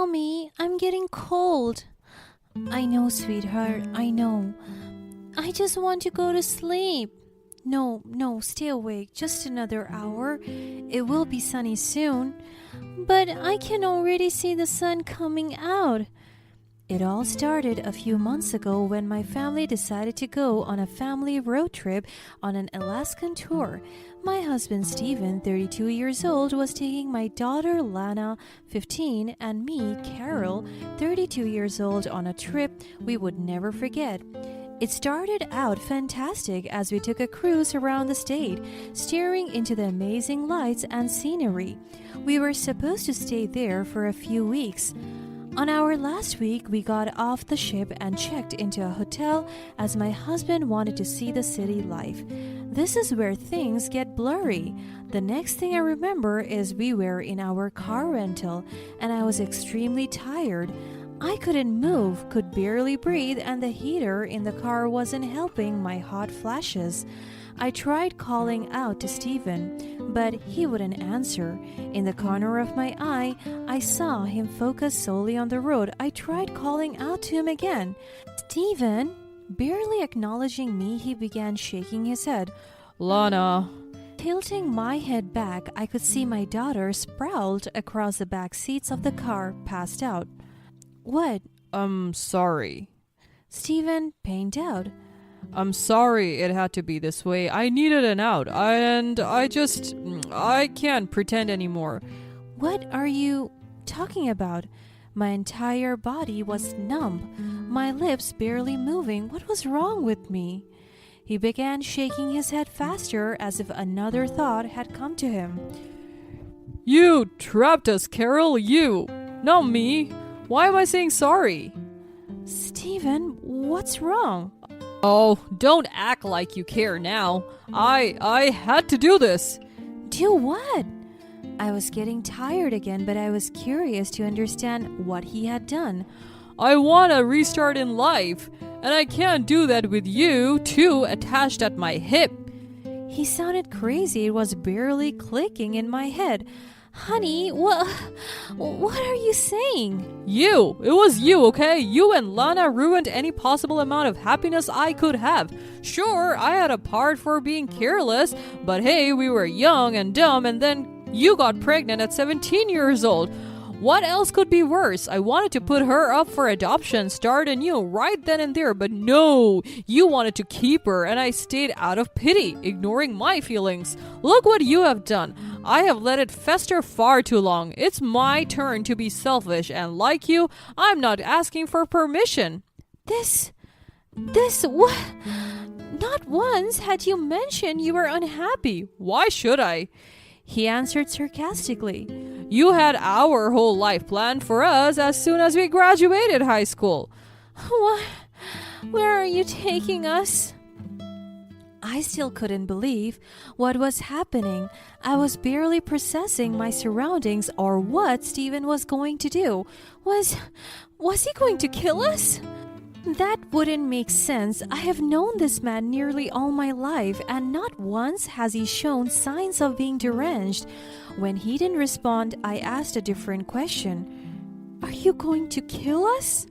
Mommy, I'm getting cold. I know, sweetheart, I know. I just want to go to sleep. No, stay awake just another hour. It will be sunny soon. But I can already see the sun coming out. It all started a few months ago when my family decided to go on a family road trip on an Alaskan tour. My husband Stephen, 32 years old, was taking my daughter Lana, 15, and me, Carol, 32 years old, on a trip we would never forget. It started out fantastic as we took a cruise around the state, staring into the amazing lights and scenery. We were supposed to stay there for a few weeks. On our last week, we got off the ship and checked into a hotel as my husband wanted to see the city life. This is where things get blurry. The next thing I remember is we were in our car rental and I was extremely tired. I couldn't move, could barely breathe, and the heater in the car wasn't helping my hot flashes. I tried calling out to Stephen, but he wouldn't answer. In the corner of my eye, I saw him focus solely on the road. I tried calling out to him again. Stephen, barely acknowledging me, he began shaking his head. Lana. Tilting my head back, I could see my daughter sprawled across the back seats of the car, passed out. What? I'm sorry. Stephen pained out. I'm sorry it had to be this way. I needed an out, and I can't pretend anymore. What are you talking about? My entire body was numb, my lips barely moving. What was wrong with me? He began shaking his head faster as if another thought had come to him. You trapped us, Carol, you, not me. Why am I saying sorry? Stephen, what's wrong? Oh, don't act like you care now. I had to do this. Do what? I was getting tired again, but I was curious to understand what he had done. I want a restart in life, and I can't do that with you two attached at my hip. He sounded crazy. It was barely clicking in my head. Honey, what are you saying? It was you, okay? You and Lana ruined any possible amount of happiness I could have. Sure, I had a part for being careless, but hey, we were young and dumb, and then you got pregnant at 17 years old. What else could be worse? I wanted to put her up for adoption, start anew right then and there, but no, you wanted to keep her, and I stayed out of pity, ignoring my feelings. Look what you have done. I have let it fester far too long. It's my turn to be selfish, and like you, I'm not asking for permission. What? Not once had you mentioned you were unhappy. Why should I? He answered sarcastically. You had our whole life planned for us as soon as we graduated high school. What? Where are you taking us? I still couldn't believe what was happening. I was barely processing my surroundings or what Stephen was going to do. Was he going to kill us? That wouldn't make sense. I have known this man nearly all my life, and not once has he shown signs of being deranged. When he didn't respond, I asked a different question. Are you going to kill us?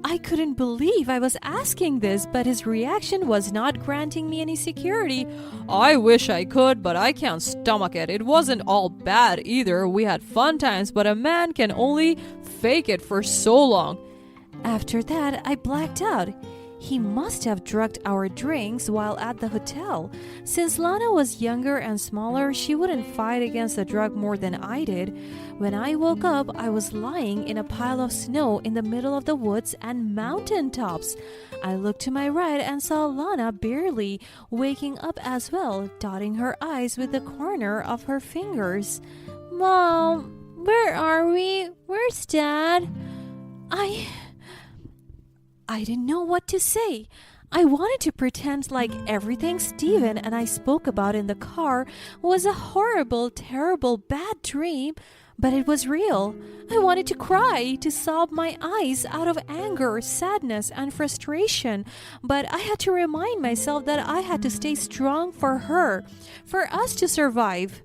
I couldn't believe I was asking this, but his reaction was not granting me any security. I wish I could, but I can't stomach it. It wasn't all bad either. We had fun times, but a man can only fake it for so long. After that, I blacked out. He must have drugged our drinks while at the hotel. Since Lana was younger and smaller, she wouldn't fight against the drug more than I did. When I woke up, I was lying in a pile of snow in the middle of the woods and mountain tops. I looked to my right and saw Lana barely waking up as well, dotting her eyes with the corner of her fingers. Mom, where are we? Where's Dad? I didn't know what to say. I wanted to pretend like everything Stephen and I spoke about in the car was a horrible, terrible, bad dream, but it was real. I wanted to cry, to sob my eyes out of anger, sadness, and frustration, but I had to remind myself that I had to stay strong for her, for us to survive.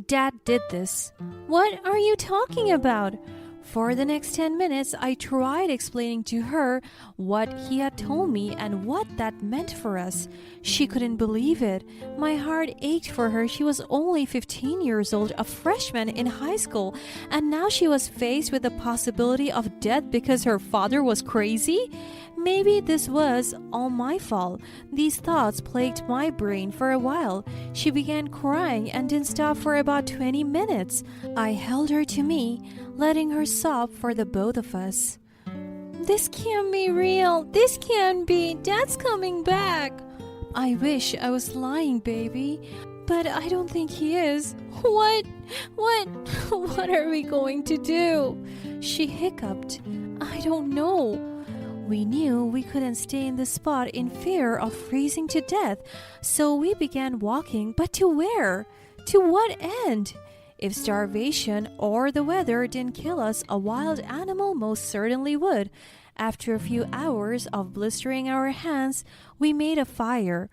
Dad did this. What are you talking about? For the next 10 minutes, I tried explaining to her what he had told me and what that meant for us. She couldn't believe it. My heart ached for her. She was only 15 years old, a freshman in high school, and now she was faced with the possibility of death because her father was crazy. Maybe this was all my fault. These thoughts plagued my brain for a while. She began crying and didn't stop for about 20 minutes. I held her to me, letting her sob for the both of us. This can't be real. This can't be. Dad's coming back. I wish I was lying, baby, but I don't think he is. What are we going to do? She hiccuped. I don't know. We knew we couldn't stay in the spot in fear of freezing to death, so we began walking, but to where? To what end? If starvation or the weather didn't kill us, a wild animal most certainly would. After a few hours of blistering our hands, we made a fire.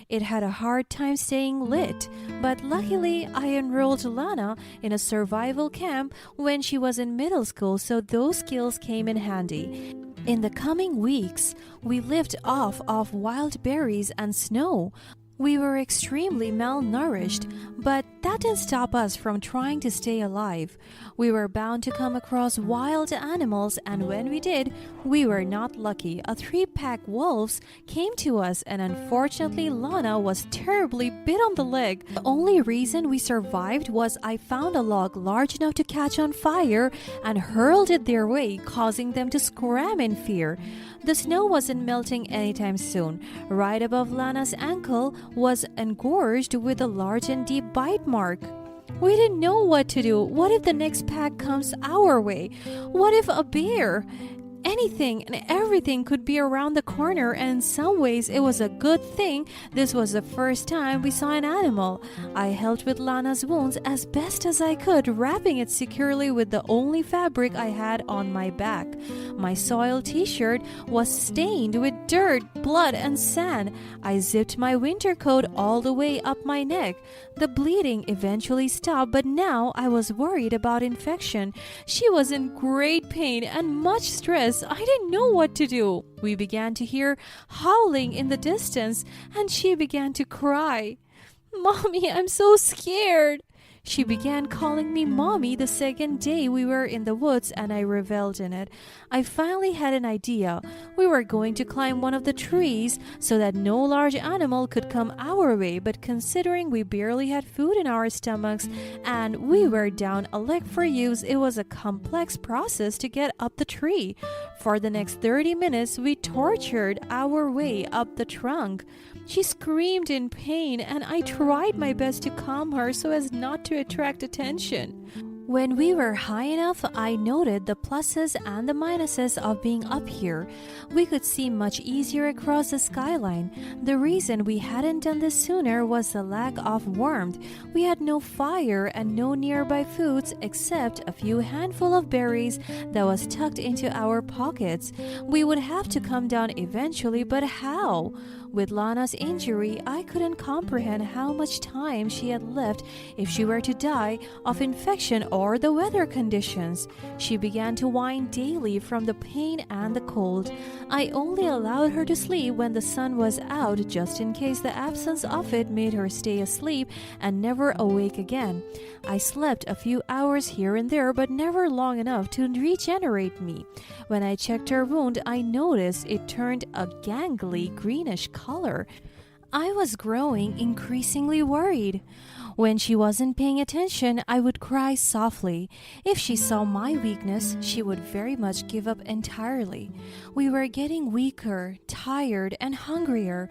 It had a hard time staying lit, but luckily I enrolled Lana in a survival camp when she was in middle school, so those skills came in handy. In the coming weeks, we lived off of wild berries and snow. We were extremely malnourished, but that didn't stop us from trying to stay alive. We were bound to come across wild animals, and when we did, we were not lucky. A 3-pack wolves came to us, and unfortunately Lana was terribly bit on the leg. The only reason we survived was I found a log large enough to catch on fire and hurled it their way, causing them to scram in fear. The snow wasn't melting anytime soon. Right above Lana's ankle was engorged with a large and deep bite mark. We didn't know what to do. What if the next pack comes our way? What if a bear? Anything and everything could be around the corner, and in some ways it was a good thing this was the first time we saw an animal. I helped with Lana's wounds as best as I could, wrapping it securely with the only fabric I had on my back. My soiled t-shirt was stained with dirt, blood, and sand. I zipped my winter coat all the way up my neck. The bleeding eventually stopped, but now I was worried about infection. She was in great pain and much stress. I didn't know what to do. We began to hear howling in the distance, and she began to cry. Mommy, I'm so scared. She began calling me Mommy the second day we were in the woods, and I reveled in it. I finally had an idea. We were going to climb one of the trees so that no large animal could come our way, but considering we barely had food in our stomachs and we were down a leg for use, it was a complex process to get up the tree. For the next 30 minutes, we tortured our way up the trunk. She screamed in pain, and I tried my best to calm her so as not to attract attention. When we were high enough, I noted the pluses and the minuses of being up here. We could see much easier across the skyline. The reason we hadn't done this sooner was the lack of warmth. We had no fire and no nearby foods except a few handful of berries that was tucked into our pockets. We would have to come down eventually, but how? With Lana's injury, I couldn't comprehend how much time she had left if she were to die of infection or the weather conditions. She began to whine daily from the pain and the cold. I only allowed her to sleep when the sun was out, just in case the absence of it made her stay asleep and never awake again. I slept a few hours here and there, but never long enough to regenerate me. When I checked her wound, I noticed it turned a gangly greenish color. I was growing increasingly worried. When she wasn't paying attention, I would cry softly. If she saw my weakness, she would very much give up entirely. We were getting weaker, tired, and hungrier.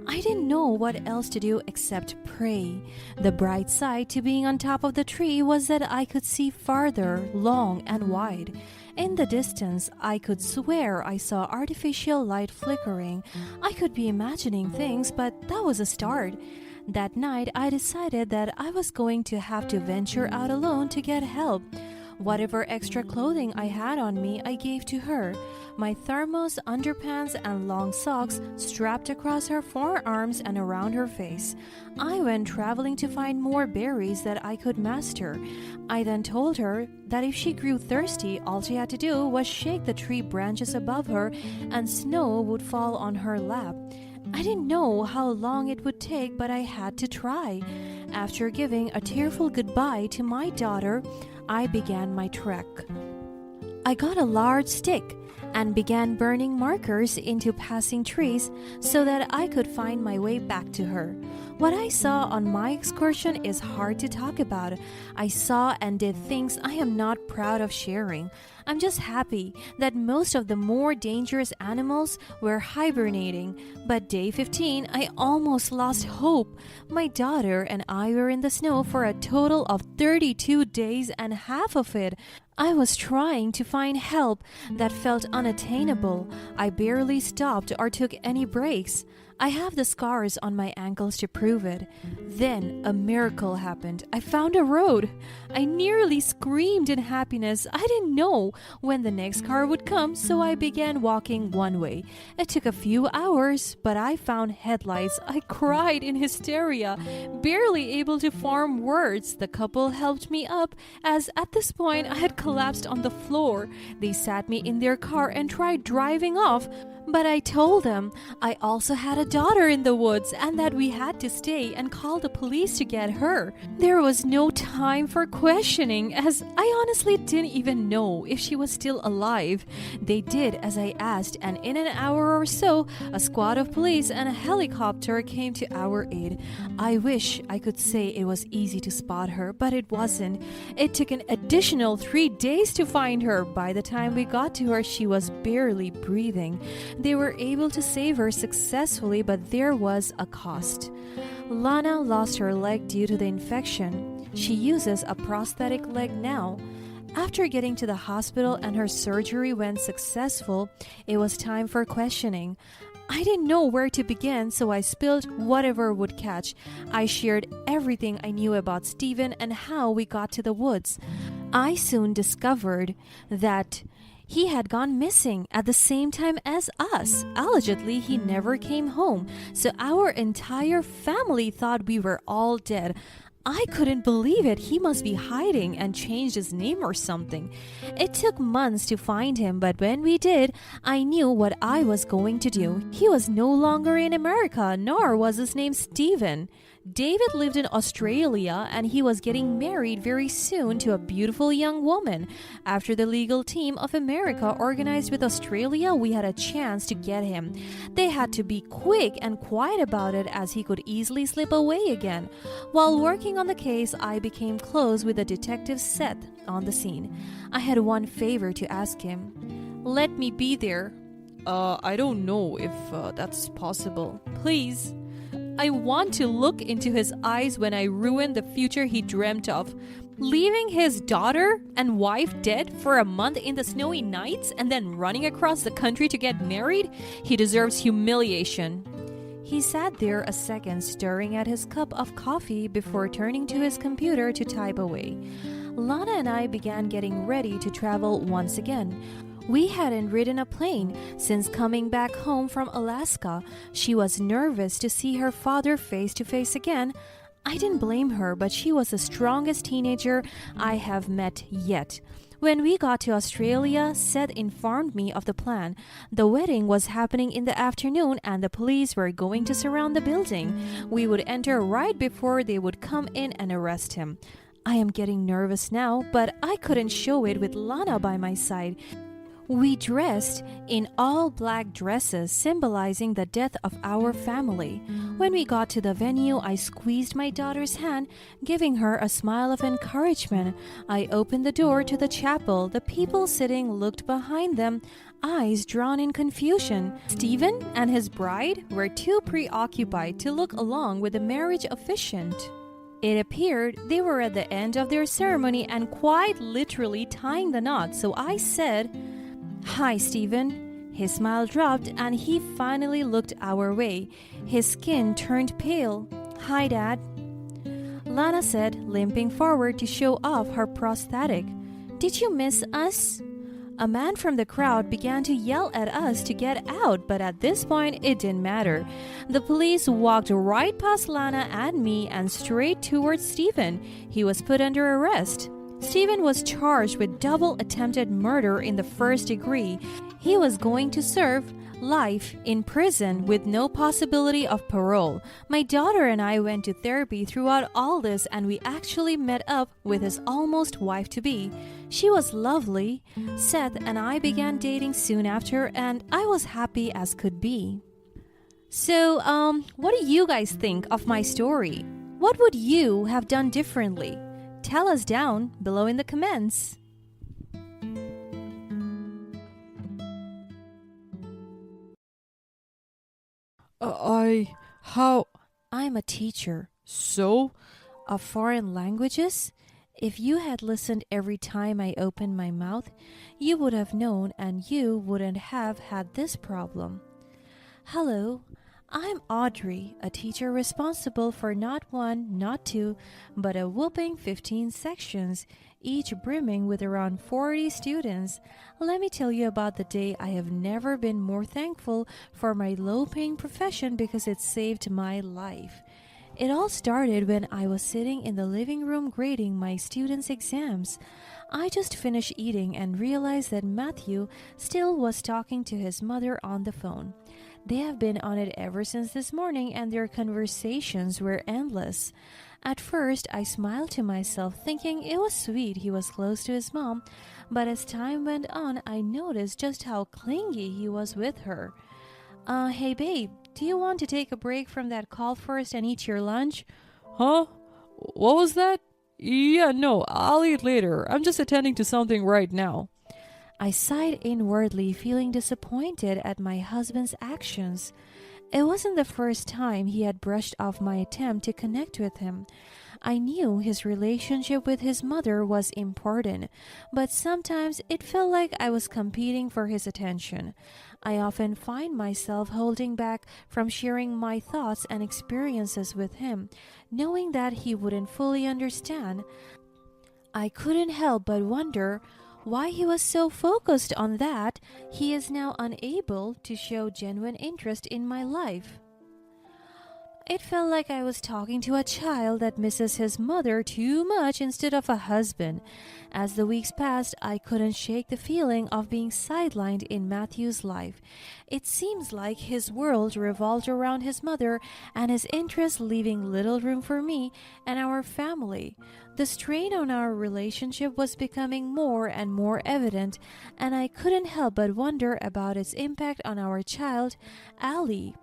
I didn't know what else to do except pray. The bright side to being on top of the tree was that I could see farther, long and wide. In the distance, I could swear I saw artificial light flickering. I could be imagining things, but that was a start. That night, I decided that I was going to have to venture out alone to get help. Whatever extra clothing I had on me, I gave to her. my thermos, underpants, and long socks strapped across her forearms and around her face. I went traveling to find more berries that I could master. I then told her that if she grew thirsty, all she had to do was shake the tree branches above her and snow would fall on her lap. I didn't know how long it would take, but I had to try. After giving a tearful goodbye to my daughter, I began my trek. I got a large stick and began burning markers into passing trees so that I could find my way back to her. What I saw on my excursion is hard to talk about. I saw and did things I am not proud of sharing. I'm just happy that most of the more dangerous animals were hibernating. But day 15, I almost lost hope. My daughter and I were in the snow for a total of 32 days, and half of it I was trying to find help that felt unattainable. I barely stopped or took any breaks. I have the scars on my ankles to prove it. Then a miracle happened. I found a road. I nearly screamed in happiness. I didn't know when the next car would come, so I began walking one way. It took a few hours, but I found headlights. I cried in hysteria, barely able to form words. The couple helped me up, as at this point I had collapsed on the floor. They sat me in their car and tried driving off. But I told them I also had a daughter in the woods and that we had to stay and call the police to get her. There was no time for questioning, as I honestly didn't even know if she was still alive. They did as I asked, and in an hour or so, a squad of police and a helicopter came to our aid. I wish I could say it was easy to spot her, but it wasn't. It took an additional 3 days to find her. By the time we got to her, she was barely breathing. They were able to save her successfully, but there was a cost. Lana lost her leg due to the infection. She uses a prosthetic leg now. After getting to the hospital and her surgery went successful, it was time for questioning. I didn't know where to begin, so I spilled whatever would catch. I shared everything I knew about Steven and how we got to the woods. I soon discovered that he had gone missing at the same time as us. Allegedly, he never came home, so our entire family thought we were all dead. I couldn't believe it. He must be hiding and changed his name or something. It took months to find him, but when we did, I knew what I was going to do. He was no longer in America, nor was his name Steven. David lived in Australia, and he was getting married very soon to a beautiful young woman. After the legal team of America organized with Australia, we had a chance to get him. They had to be quick and quiet about it, as he could easily slip away again. While working on the case, I became close with the detective Seth on the scene. I had one favor to ask him. Let me be there. I don't know if that's possible. Please. I want to look into his eyes when I ruin the future he dreamt of. Leaving his daughter and wife dead for a month in the snowy nights and then running across the country to get married? He deserves humiliation. He sat there a second, staring at his cup of coffee before turning to his computer to type away. Lana and I began getting ready to travel once again. We hadn't ridden a plane since coming back home from Alaska. She was nervous to see her father face to face again. I didn't blame her, but she was the strongest teenager I have met yet. When we got to Australia, Seth informed me of the plan. The wedding was happening in the afternoon and the police were going to surround the building. We would enter right before they would come in and arrest him. I am getting nervous now, but I couldn't show it with Lana by my side. We dressed in all black dresses symbolizing the death of our family. When we got to the venue, I squeezed my daughter's hand, giving her a smile of encouragement. I opened the door to the chapel. The people sitting looked behind them, eyes drawn in confusion. Stephen and his bride were too preoccupied to look along with the marriage officiant. It appeared they were at the end of their ceremony and quite literally tying the knot, so I said, "Hi, Stephen." His smile dropped and he finally looked our way. His skin turned pale. "Hi, Dad." Lana said, limping forward to show off her prosthetic. "Did you miss us?" A man from the crowd began to yell at us to get out, but at this point, it didn't matter. The police walked right past Lana and me and straight towards Stephen. He was put under arrest. Stephen was charged with double attempted murder in the first degree. He was going to serve life in prison with no possibility of parole. My daughter and I went to therapy throughout all this, and we actually met up with his almost wife-to-be. She was lovely. Seth and I began dating soon after, and I was happy as could be. So, what do you guys think of my story? What would you have done differently? Tell us down below in the comments. I'm a teacher. So? Of foreign languages? If you had listened every time I opened my mouth, you would have known and you wouldn't have had this problem. Hello, I'm Audrey, a teacher responsible for not one, not two, but a whopping 15 sections, each brimming with around 40 students. Let me tell you about the day I have never been more thankful for my low-paying profession because it saved my life. It all started when I was sitting in the living room grading my students' exams. I just finished eating and realized that Matthew still was talking to his mother on the phone. They have been on it ever since this morning, and their conversations were endless. At first, I smiled to myself, thinking it was sweet he was close to his mom, but as time went on, I noticed just how clingy he was with her. Hey babe, do you want to take a break from that call first and eat your lunch? Huh? What was that? Yeah, no, I'll eat later. I'm just attending to something right now. I sighed inwardly, feeling disappointed at my husband's actions. It wasn't the first time he had brushed off my attempt to connect with him. I knew his relationship with his mother was important, but sometimes it felt like I was competing for his attention. I often find myself holding back from sharing my thoughts and experiences with him, knowing that he wouldn't fully understand. I couldn't help but wonder why he was so focused on that he is now unable to show genuine interest in my life. It felt like I was talking to a child that misses his mother too much instead of a husband. As the weeks passed, I couldn't shake the feeling of being sidelined in Matthew's life. It seems like his world revolved around his mother and his interests, leaving little room for me and our family. The strain on our relationship was becoming more and more evident, and I couldn't help but wonder about its impact on our child, Ali.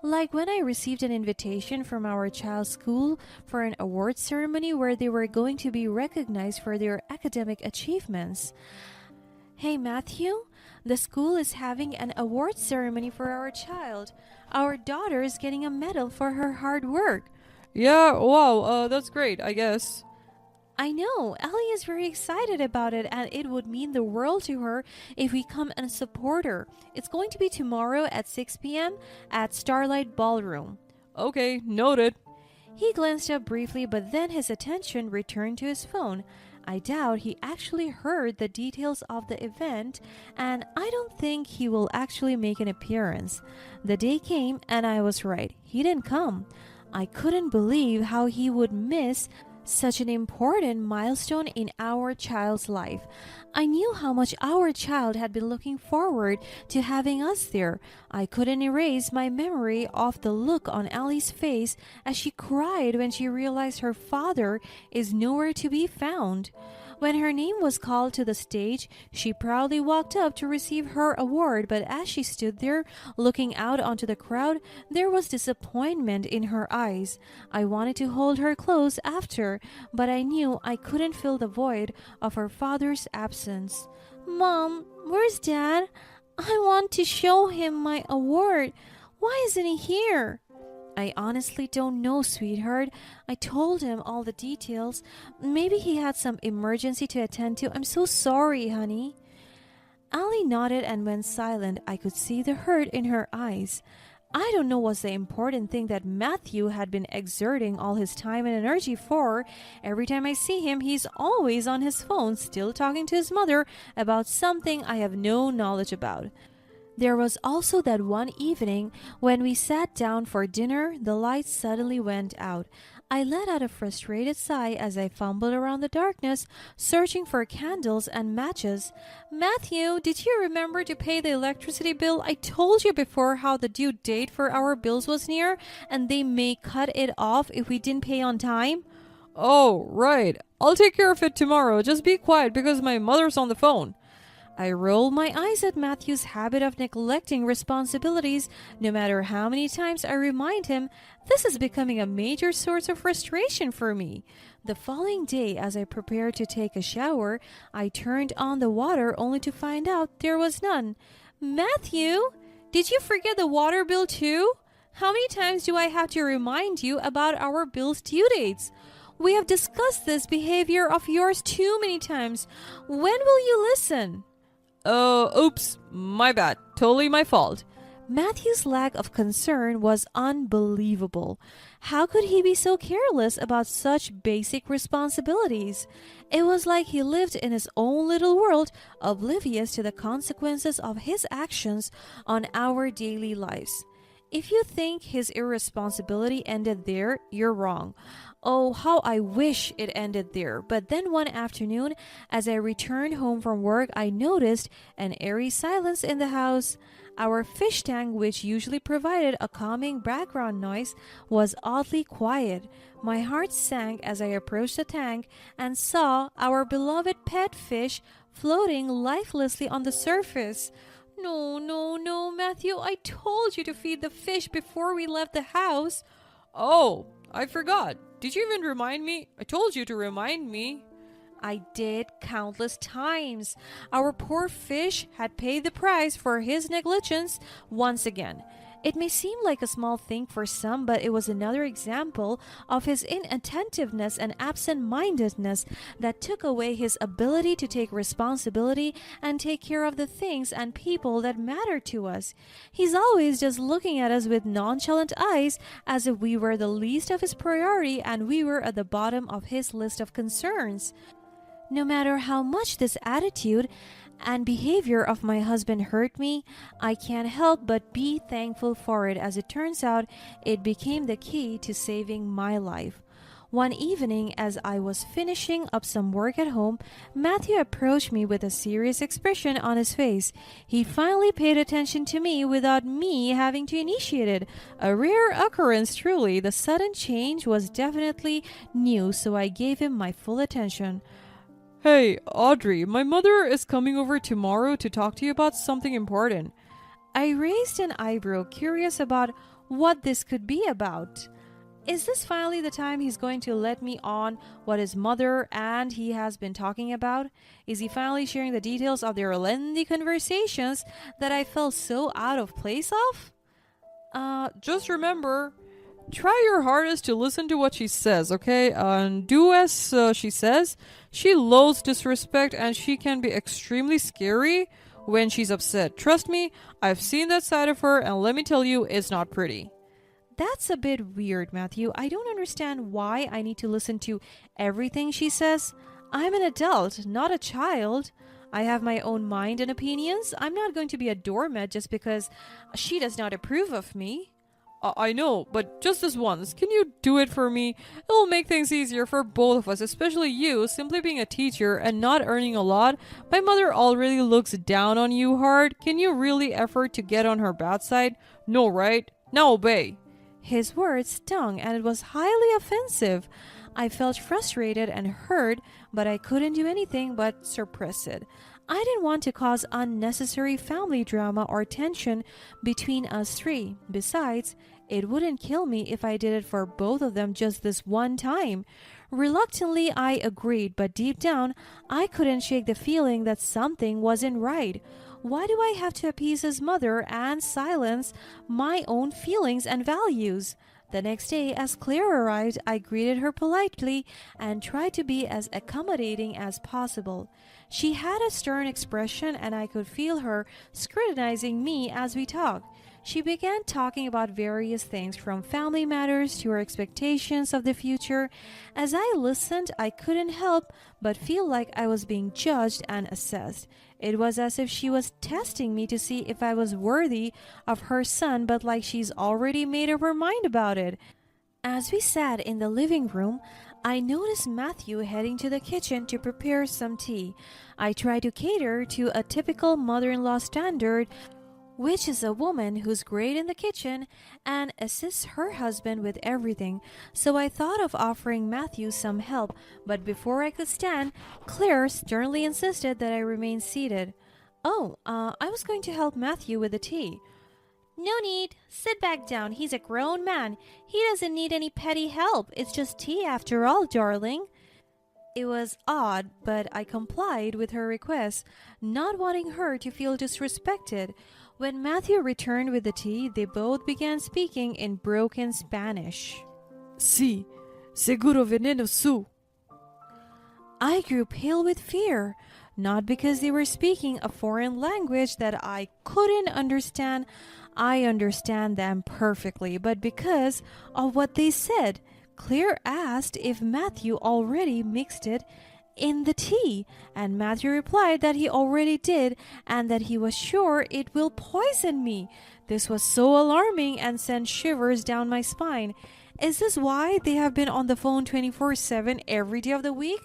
Like when I received an invitation from our child's school for an award ceremony where they were going to be recognized for their academic achievements. Hey Matthew, the school is having an award ceremony for our child. Our daughter is getting a medal for her hard work. Yeah, wow, that's great, I guess. I know, Ellie is very excited about it, and it would mean the world to her if we come and support her. It's going to be tomorrow at 6 p.m. at Starlight Ballroom. Okay, noted. He glanced up briefly, but then his attention returned to his phone. I doubt he actually heard the details of the event, and I don't think he will actually make an appearance. The day came, and I was right. He didn't come. I couldn't believe how he would miss such an important milestone in our child's life. I knew how much our child had been looking forward to having us there. I couldn't erase my memory of the look on Allie's face as she cried when she realized her father is nowhere to be found. When her name was called to the stage, she proudly walked up to receive her award, but as she stood there, looking out onto the crowd, there was disappointment in her eyes. I wanted to hold her close after, but I knew I couldn't fill the void of her father's absence. Mom, where's Dad? I want to show him my award. Why isn't he here? I honestly don't know, sweetheart. I told him all the details. Maybe he had some emergency to attend to. I'm so sorry, honey. Ali nodded and went silent. I could see the hurt in her eyes. I don't know what's the important thing that Matthew had been exerting all his time and energy for. Every time I see him, he's always on his phone, still talking to his mother about something I have no knowledge about. There was also that one evening when we sat down for dinner, the lights suddenly went out. I let out a frustrated sigh as I fumbled around the darkness, searching for candles and matches. Matthew, did you remember to pay the electricity bill? I told you before how the due date for our bills was near, and they may cut it off if we didn't pay on time. Oh, right. I'll take care of it tomorrow. Just be quiet because my mother's on the phone. I rolled my eyes at Matthew's habit of neglecting responsibilities. No matter how many times I remind him, this is becoming a major source of frustration for me. The following day, as I prepared to take a shower, I turned on the water only to find out there was none. Matthew, did you forget the water bill too? How many times do I have to remind you about our bill's due dates? We have discussed this behavior of yours too many times. When will you listen? Oops, my bad. Totally my fault. Matthew's lack of concern was unbelievable. How could he be so careless about such basic responsibilities? It was like he lived in his own little world, oblivious to the consequences of his actions on our daily lives. If you think his irresponsibility ended there, you're wrong. Oh, how I wish it ended there. But then one afternoon, as I returned home from work, I noticed an eerie silence in the house. Our fish tank, which usually provided a calming background noise, was oddly quiet. My heart sank as I approached the tank and saw our beloved pet fish floating lifelessly on the surface. No, no, no, Matthew, I told you to feed the fish before we left the house. Oh, I forgot. Did you even remind me? I told you to remind me. I did countless times. Our poor fish had paid the price for his negligence once again. It may seem like a small thing for some, but it was another example of his inattentiveness and absent-mindedness that took away his ability to take responsibility and take care of the things and people that matter to us. He's always just looking at us with nonchalant eyes as if we were the least of his priority and we were at the bottom of his list of concerns. No matter how much this attitude and behavior of my husband hurt me, I can't help but be thankful for it. As it turns out, it became the key to saving my life. One evening, as I was finishing up some work at home, Matthew approached me with a serious expression on his face. He finally paid attention to me without me having to initiate it. A rare occurrence, truly. The sudden change was definitely new, so I gave him my full attention. Hey, Audrey, my mother is coming over tomorrow to talk to you about something important. I raised an eyebrow, curious about what this could be about. Is this finally the time he's going to let me on what his mother and he has been talking about? Is he finally sharing the details of their lengthy conversations that I felt so out of place of? Just remember, try your hardest to listen to what she says, okay? And do as she says. She loathes disrespect and she can be extremely scary when she's upset. Trust me, I've seen that side of her and let me tell you, it's not pretty. That's a bit weird, Matthew. I don't understand why I need to listen to everything she says. I'm an adult, not a child. I have my own mind and opinions. I'm not going to be a doormat just because she does not approve of me. I know, but just this once, can you do it for me? It'll make things easier for both of us, especially you, simply being a teacher and not earning a lot. My mother already looks down on you hard. Can you really effort to get on her bad side? No, right? Now obey. His words stung and it was highly offensive. I felt frustrated and hurt, but I couldn't do anything but suppress it. I didn't want to cause unnecessary family drama or tension between us three. Besides, it wouldn't kill me if I did it for both of them just this one time. Reluctantly, I agreed, but deep down, I couldn't shake the feeling that something wasn't right. Why do I have to appease his mother and silence my own feelings and values? The next day, as Claire arrived, I greeted her politely and tried to be as accommodating as possible. She had a stern expression and I could feel her scrutinizing me as we talked. She began talking about various things from family matters to her expectations of the future. As I listened, I couldn't help but feel like I was being judged and assessed. It was as if she was testing me to see if I was worthy of her son, but like she's already made up her mind about it. As we sat in the living room, I noticed Matthew heading to the kitchen to prepare some tea. I tried to cater to a typical mother-in-law standard, which is a woman who's great in the kitchen and assists her husband with everything. So I thought of offering Matthew some help, but before I could stand, Claire sternly insisted that I remain seated. I was going to help Matthew with the tea. No need. Sit back down. He's a grown man. He doesn't need any petty help. It's just tea after all, darling. It was odd, but I complied with her request, not wanting her to feel disrespected. When Matthew returned with the tea, they both began speaking in broken Spanish. Sí, seguro veneno su. I grew pale with fear, not because they were speaking a foreign language that I couldn't understand. I understand them perfectly, but because of what they said. Claire asked if Matthew already mixed it in the tea, and Matthew replied that he already did and that he was sure it will poison me. This was so alarming and sent shivers down my spine. Is this why they have been on the phone 24/7 every day of the week?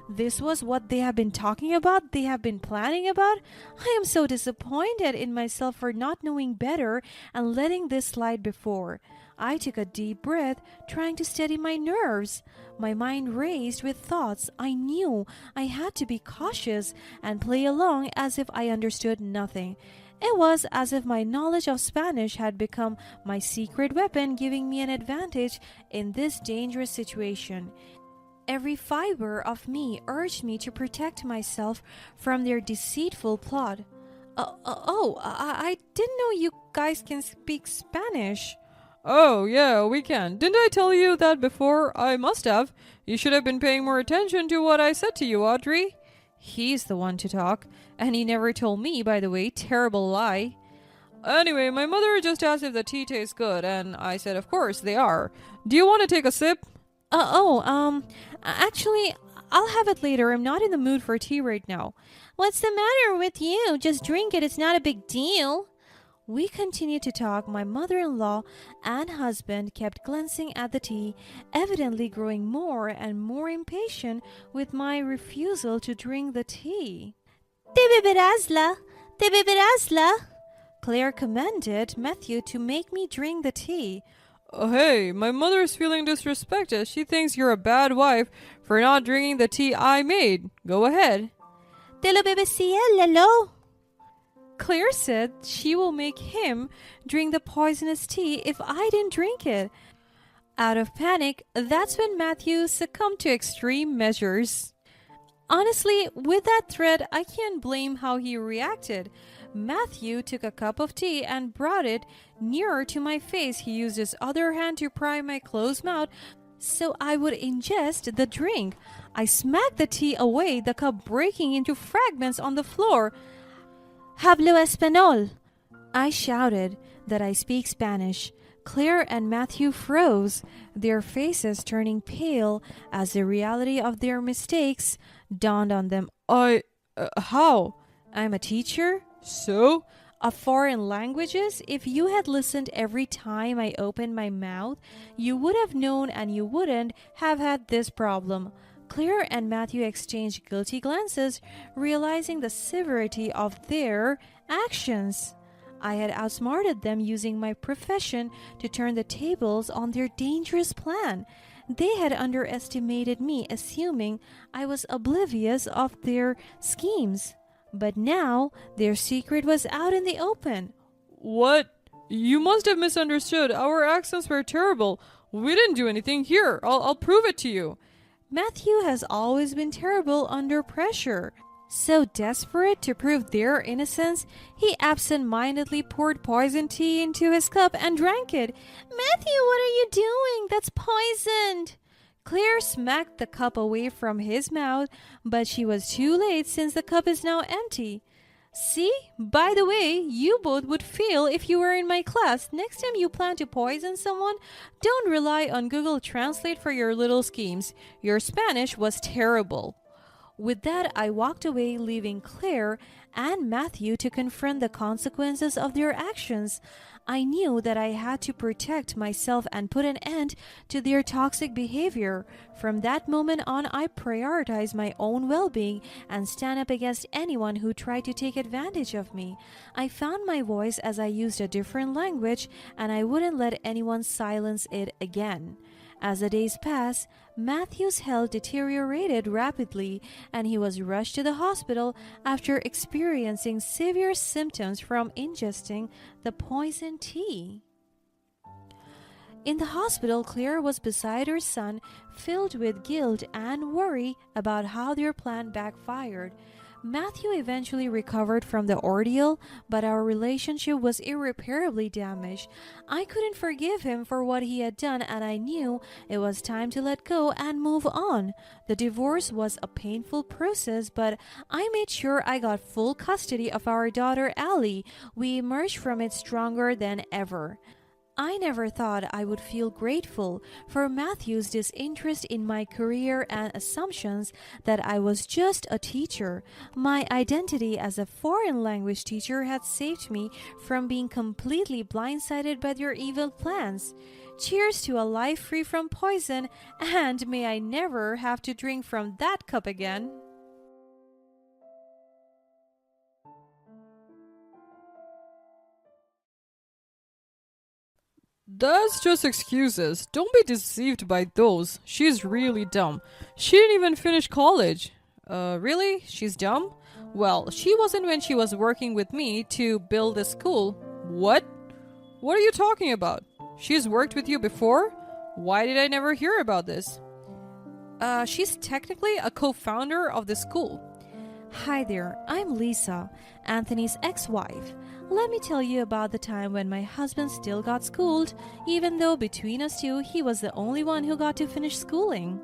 This was what they have been talking about, they have been planning about? I am so disappointed in myself for not knowing better and letting this slide before. I took a deep breath, trying to steady my nerves. My mind raced with thoughts. I knew I had to be cautious and play along as if I understood nothing. It was as if my knowledge of Spanish had become my secret weapon, giving me an advantage in this dangerous situation. Every fiber of me urged me to protect myself from their deceitful plot. I didn't know you guys can speak Spanish. Oh, yeah, we can. Didn't I tell you that before? I must have. You should have been paying more attention to what I said to you, Audrey. He's the one to talk, and he never told me, by the way. Terrible lie. Anyway, my mother just asked if the tea tastes good, and I said, of course, they are. Do you want to take a sip? Actually, I'll have it later. I'm not in the mood for tea right now. What's the matter with you? Just drink it. It's not a big deal. We continued to talk. My mother-in-law and husband kept glancing at the tea, evidently growing more and more impatient with my refusal to drink the tea. Te beberásla. Te beberásla. Claire commanded Matthew to make me drink the tea. Oh, hey, my mother's feeling disrespected. She thinks you're a bad wife for not drinking the tea I made. Go ahead. Te lo bebecía, Lalo. Claire said she will make him drink the poisonous tea if I didn't drink it. Out of panic, that's when Matthew succumbed to extreme measures. Honestly, with that threat, I can't blame how he reacted. Matthew took a cup of tea and brought it nearer to my face. He used his other hand to pry my closed mouth so I would ingest the drink. I smacked the tea away, the cup breaking into fragments on the floor. Hablo español. I shouted that I speak Spanish. Claire and Matthew froze, their faces turning pale as the reality of their mistakes dawned on them. How? I'm a teacher. So? Of foreign languages. If you had listened every time I opened my mouth, you would have known and you wouldn't have had this problem. Claire and Matthew exchanged guilty glances, realizing the severity of their actions. I had outsmarted them using my profession to turn the tables on their dangerous plan. They had underestimated me, assuming I was oblivious of their schemes. But now their secret was out in the open. What? You must have misunderstood. Our accents were terrible. We didn't do anything. Here, I'll prove it to you. Matthew has always been terrible under pressure. So desperate to prove their innocence, he absent-mindedly poured poison tea into his cup and drank it. Matthew, what are you doing? That's poisoned. Claire smacked the cup away from his mouth, but she was too late since the cup is now empty. See? By the way, you both would fail if you were in my class. Next time you plan to poison someone, don't rely on Google Translate for your little schemes. Your Spanish was terrible. With that, I walked away, leaving Claire and Matthew to confront the consequences of their actions. I knew that I had to protect myself and put an end to their toxic behavior. From that moment on, I prioritized my own well-being and stand up against anyone who tried to take advantage of me. I found my voice as I used a different language, and I wouldn't let anyone silence it again. As the days passed, Matthew's health deteriorated rapidly, and he was rushed to the hospital after experiencing severe symptoms from ingesting the poison tea. In the hospital, Claire was beside her son, filled with guilt and worry about how their plan backfired. Matthew eventually recovered from the ordeal, but our relationship was irreparably damaged. I couldn't forgive him for what he had done, and I knew it was time to let go and move on. The divorce was a painful process, but I made sure I got full custody of our daughter Allie. We emerged from it stronger than ever. I never thought I would feel grateful for Matthew's disinterest in my career and assumptions that I was just a teacher. My identity as a foreign language teacher had saved me from being completely blindsided by their evil plans. Cheers to a life free from poison, and may I never have to drink from that cup again. That's just excuses. Don't be deceived by those. She's really dumb. She didn't even finish college. Really? She's dumb? Well, she wasn't when she was working with me to build a school. What? What are you talking about? She's worked with you before? Why did I never hear about this? She's technically a co-founder of the school. Hi there, I'm Lisa, Anthony's ex-wife. Let me tell you about the time when my husband still got schooled, even though between us two, he was the only one who got to finish schooling.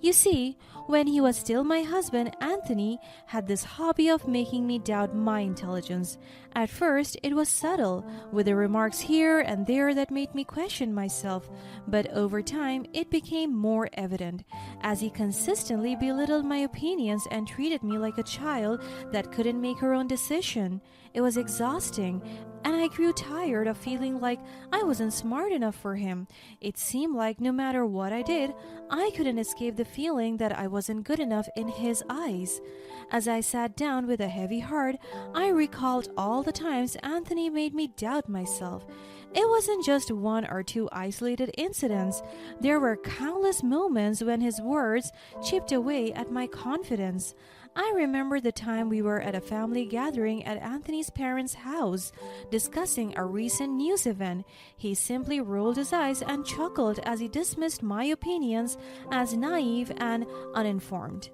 You see, when he was still my husband, Anthony had this hobby of making me doubt my intelligence. At first, it was subtle, with the remarks here and there that made me question myself, but over time, it became more evident, as he consistently belittled my opinions and treated me like a child that couldn't make her own decision. It was exhausting, and I grew tired of feeling like I wasn't smart enough for him. It seemed like no matter what I did, I couldn't escape the feeling that I wasn't good enough in his eyes. As I sat down with a heavy heart, I recalled all the times Anthony made me doubt myself. It wasn't just one or two isolated incidents. There were countless moments when his words chipped away at my confidence. I remember the time we were at a family gathering at Anthony's parents' house, discussing a recent news event. He simply rolled his eyes and chuckled as he dismissed my opinions as naive and uninformed.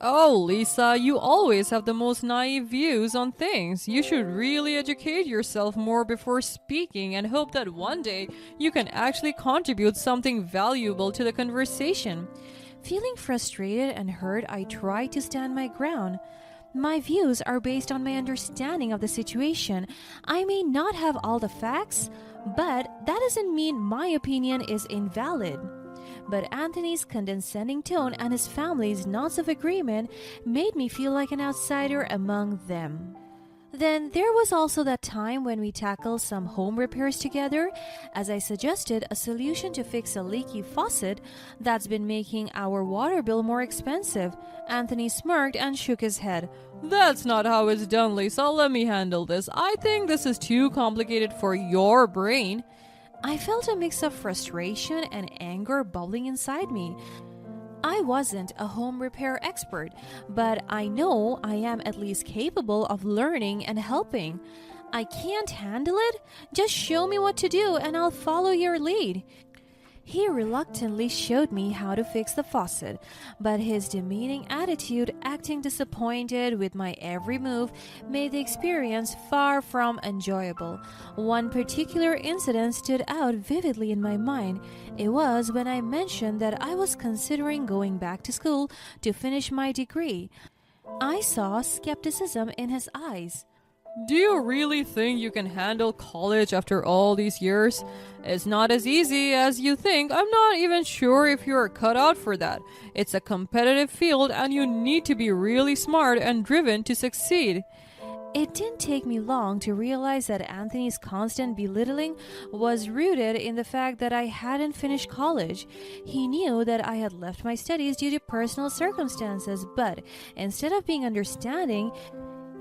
Oh, Lisa, you always have the most naive views on things. You should really educate yourself more before speaking and hope that one day you can actually contribute something valuable to the conversation. Feeling frustrated and hurt, I tried to stand my ground. My views are based on my understanding of the situation. I may not have all the facts, but that doesn't mean my opinion is invalid. But Anthony's condescending tone and his family's nods of agreement made me feel like an outsider among them. Then there was also that time when we tackled some home repairs together, as I suggested a solution to fix a leaky faucet that's been making our water bill more expensive. Anthony smirked and shook his head. That's not how it's done, Lisa. Let me handle this. I think this is too complicated for your brain. I felt a mix of frustration and anger bubbling inside me. I wasn't a home repair expert, but I know I am at least capable of learning and helping. I can't handle it? Just show me what to do and I'll follow your lead. He reluctantly showed me how to fix the faucet, but his demeaning attitude, acting disappointed with my every move, made the experience far from enjoyable. One particular incident stood out vividly in my mind. It was when I mentioned that I was considering going back to school to finish my degree. I saw skepticism in his eyes. Do you really think you can handle college after all these years? It's not as easy as you think. I'm not even sure if you're cut out for that. It's a competitive field and you need to be really smart and driven to succeed. It didn't take me long to realize that Anthony's constant belittling was rooted in the fact that I hadn't finished college. He knew that I had left my studies due to personal circumstances, but instead of being understanding,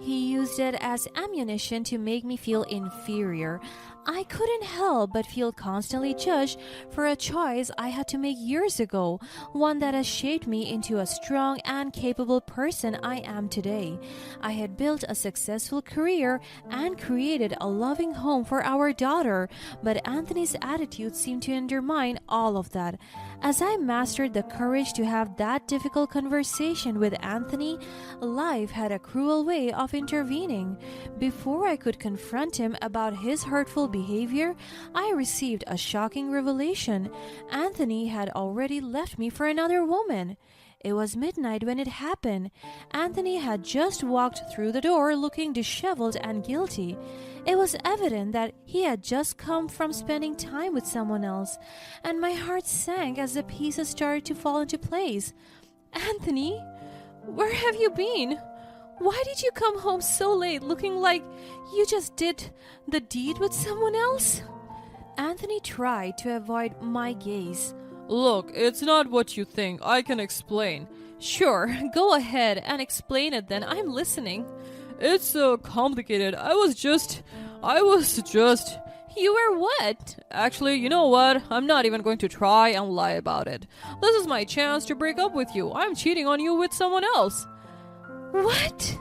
he used it as ammunition to make me feel inferior. I couldn't help but feel constantly judged for a choice I had to make years ago, one that has shaped me into a strong and capable person I am today. I had built a successful career and created a loving home for our daughter, but Anthony's attitude seemed to undermine all of that. As I mastered the courage to have that difficult conversation with Anthony, life had a cruel way of intervening. Before I could confront him about his hurtful behavior, I received a shocking revelation. Anthony had already left me for another woman. It was midnight when it happened. Anthony had just walked through the door looking disheveled and guilty. It was evident that he had just come from spending time with someone else, and my heart sank as the pieces started to fall into place. Anthony, where have you been? Why did you come home so late looking like you just did the deed with someone else? Anthony tried to avoid my gaze. Look, it's not what you think. I can explain. Sure, go ahead and explain it then. I'm listening. It's so complicated. I was just... You were what? Actually, you know what? I'm not even going to try and lie about it. This is my chance to break up with you. I'm cheating on you with someone else. What?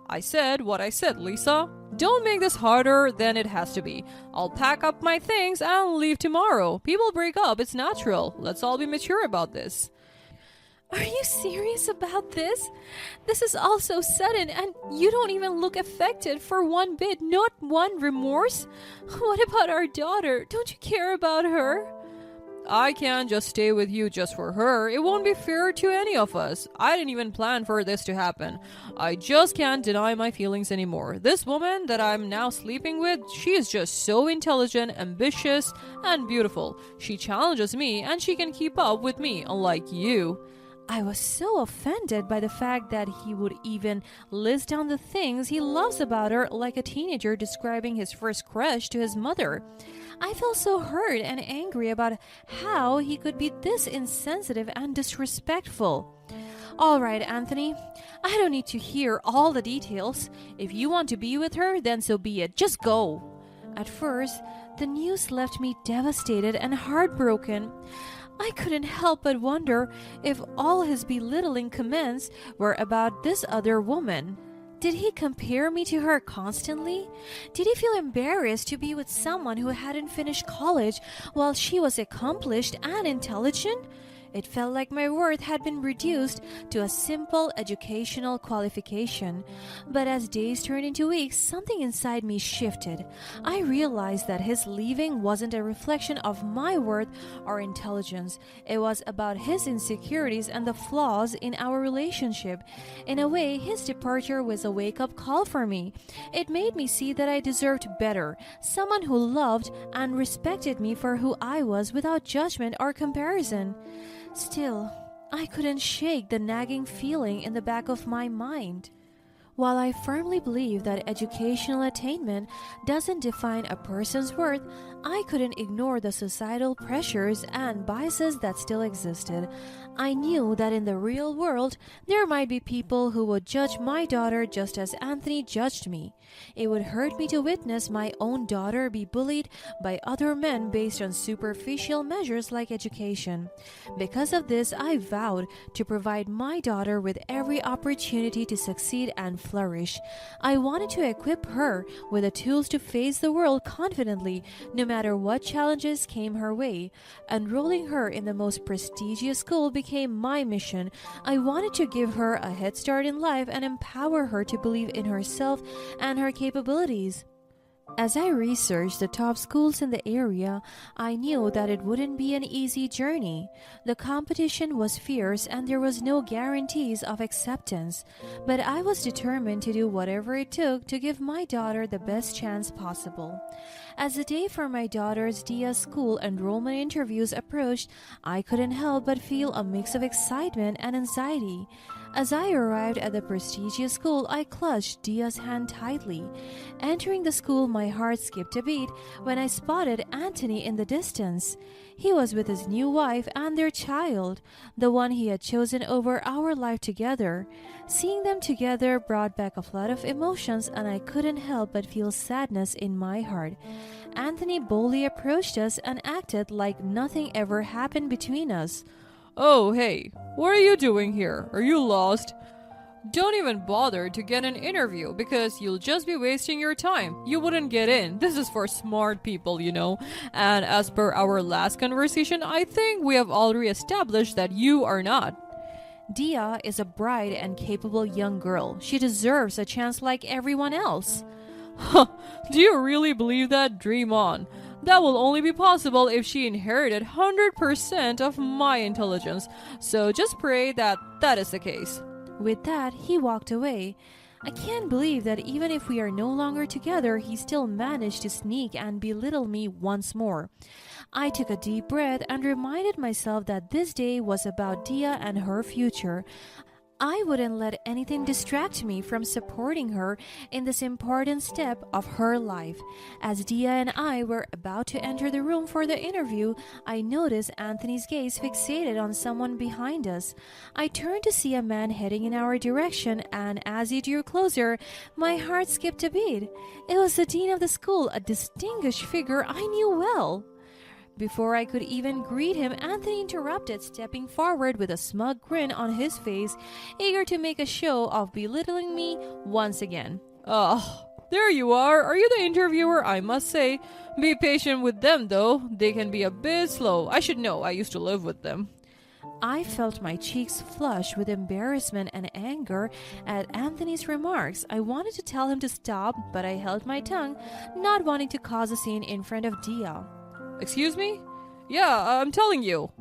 I said what I said, Lisa. Don't make this harder than it has to be. I'll pack up my things and leave tomorrow. People break up, it's natural. Let's all be mature about this. Are you serious about this? This is all so sudden and you don't even look affected for one bit, not one remorse? What about our daughter? Don't you care about her? I can't just stay with you just for her. It won't be fair to any of us. I didn't even plan for this to happen. I just can't deny my feelings anymore. This woman that I'm now sleeping with, she is just so intelligent, ambitious, and beautiful. She challenges me and she can keep up with me, unlike you. I was so offended by the fact that he would even list down the things he loves about her like a teenager describing his first crush to his mother. I felt so hurt and angry about how he could be this insensitive and disrespectful. All right, Anthony, I don't need to hear all the details. If you want to be with her, then so be it. Just go. At first, the news left me devastated and heartbroken. I couldn't help but wonder if all his belittling comments were about this other woman. Did he compare me to her constantly? Did he feel embarrassed to be with someone who hadn't finished college while she was accomplished and intelligent? It felt like my worth had been reduced to a simple educational qualification. But as days turned into weeks, something inside me shifted. I realized that his leaving wasn't a reflection of my worth or intelligence. It was about his insecurities and the flaws in our relationship. In a way, his departure was a wake-up call for me. It made me see that I deserved better, someone who loved and respected me for who I was without judgment or comparison. Still, I couldn't shake the nagging feeling in the back of my mind. While I firmly believe that educational attainment doesn't define a person's worth, I couldn't ignore the societal pressures and biases that still existed. I knew that in the real world, there might be people who would judge my daughter just as Anthony judged me. It would hurt me to witness my own daughter be bullied by other men based on superficial measures like education. Because of this, I vowed to provide my daughter with every opportunity to succeed and flourish. I wanted to equip her with the tools to face the world confidently, no matter what challenges came her way. Enrolling her in the most prestigious school became my mission. I wanted to give her a head start in life and empower her to believe in herself and her capabilities. As I researched the top schools in the area, I knew that it wouldn't be an easy journey. The competition was fierce and there was no guarantees of acceptance, but I was determined to do whatever it took to give my daughter the best chance possible. As the day for my daughter's Dia's school enrollment interviews approached, I couldn't help but feel a mix of excitement and anxiety. As I arrived at the prestigious school, I clutched Dia's hand tightly. Entering the school, my heart skipped a beat when I spotted Anthony in the distance. He was with his new wife and their child, the one he had chosen over our life together. Seeing them together brought back a flood of emotions, and I couldn't help but feel sadness in my heart. Anthony boldly approached us and acted like nothing ever happened between us. Oh, hey, what are you doing here? Are you lost? Don't even bother to get an interview because you'll just be wasting your time. You wouldn't get in. This is for smart people, you know. And as per our last conversation, I think we have already established that you are not. Dia is a bright and capable young girl. She deserves a chance like everyone else. Huh, do you really believe that? Dream on. That will only be possible if she inherited 100% of my intelligence. So just pray that that is the case. With that, he walked away. I can't believe that even if we are no longer together, he still managed to sneak and belittle me once more. I took a deep breath and reminded myself that this day was about Dia and her future. I wouldn't let anything distract me from supporting her in this important step of her life. As Dia and I were about to enter the room for the interview, I noticed Anthony's gaze fixated on someone behind us. I turned to see a man heading in our direction, and as he drew closer, my heart skipped a beat. It was the dean of the school, a distinguished figure I knew well. Before I could even greet him, Anthony interrupted, stepping forward with a smug grin on his face, eager to make a show of belittling me once again. Oh, there you are. Are you the interviewer? I must say. Be patient with them, though. They can be a bit slow. I should know. I used to live with them. I felt my cheeks flush with embarrassment and anger at Anthony's remarks. I wanted to tell him to stop, but I held my tongue, not wanting to cause a scene in front of Dia. Excuse me? Yeah, I'm telling you.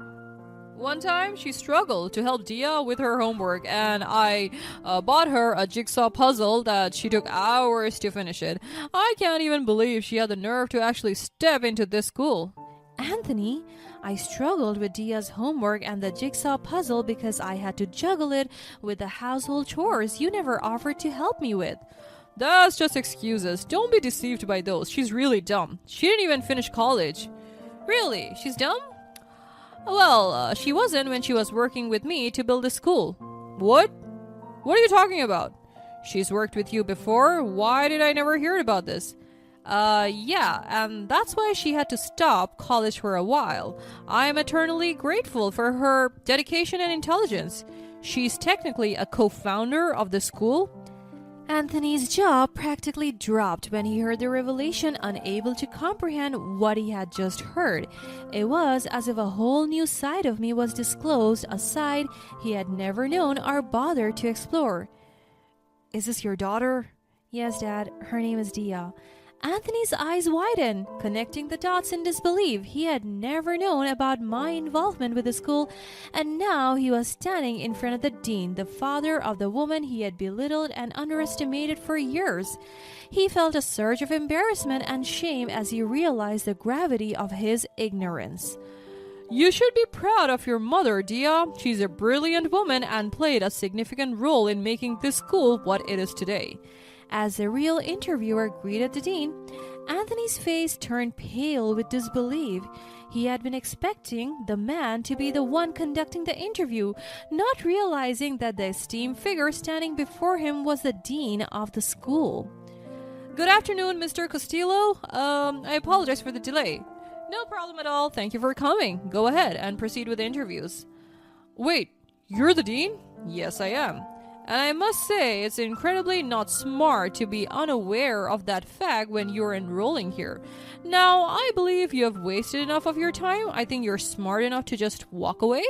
One time, she struggled to help Dia with her homework, and I bought her a jigsaw puzzle that she took hours to finish it. I can't even believe she had the nerve to actually step into this school. Anthony, I struggled with Dia's homework and the jigsaw puzzle because I had to juggle it with the household chores you never offered to help me with. That's just excuses. Don't be deceived by those. She's really dumb. She didn't even finish college. Really? She's dumb? Well, she wasn't when she was working with me to build a school. What? What are you talking about? She's worked with you before? Why did I never hear about this? Yeah, and that's why she had to stop college for a while. I am eternally grateful for her dedication and intelligence. She's technically a co-founder of the school. Anthony's jaw practically dropped when he heard the revelation, unable to comprehend what he had just heard. It was as if a whole new side of me was disclosed, a side he had never known or bothered to explore. Is this your daughter? Yes, Dad. Her name is Dia. Anthony's eyes widened, connecting the dots in disbelief. He had never known about my involvement with the school, and now he was standing in front of the dean, the father of the woman he had belittled and underestimated for years. He felt a surge of embarrassment and shame as he realized the gravity of his ignorance. You should be proud of your mother, Dia. She's a brilliant woman and played a significant role in making this school what it is today. As the real interviewer greeted the dean, Anthony's face turned pale with disbelief. He had been expecting the man to be the one conducting the interview, not realizing that the esteemed figure standing before him was the dean of the school. Good afternoon, Mr. Castillo. I apologize for the delay. No problem at all. Thank you for coming. Go ahead and proceed with the interviews. Wait, you're the dean? Yes, I am. And I must say, it's incredibly not smart to be unaware of that fact when you're enrolling here. Now, I believe you have wasted enough of your time. I think you're smart enough to just walk away.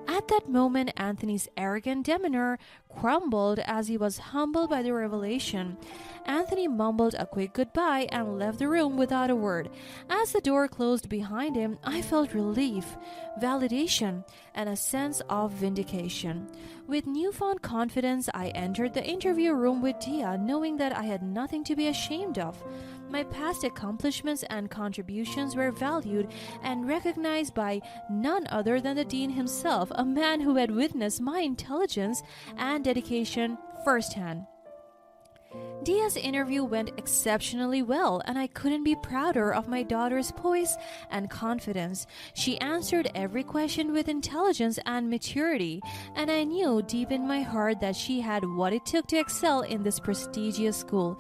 At that moment, Anthony's arrogant demeanor crumbled as he was humbled by the revelation. Anthony mumbled a quick goodbye and left the room without a word. As the door closed behind him, I felt relief, validation, and a sense of vindication. With newfound confidence, I entered the interview room with Dia, knowing that I had nothing to be ashamed of. My past accomplishments and contributions were valued and recognized by none other than the dean himself, a man who had witnessed my intelligence and dedication firsthand. Dia's interview went exceptionally well, and I couldn't be prouder of my daughter's poise and confidence. She answered every question with intelligence and maturity, and I knew deep in my heart that she had what it took to excel in this prestigious school.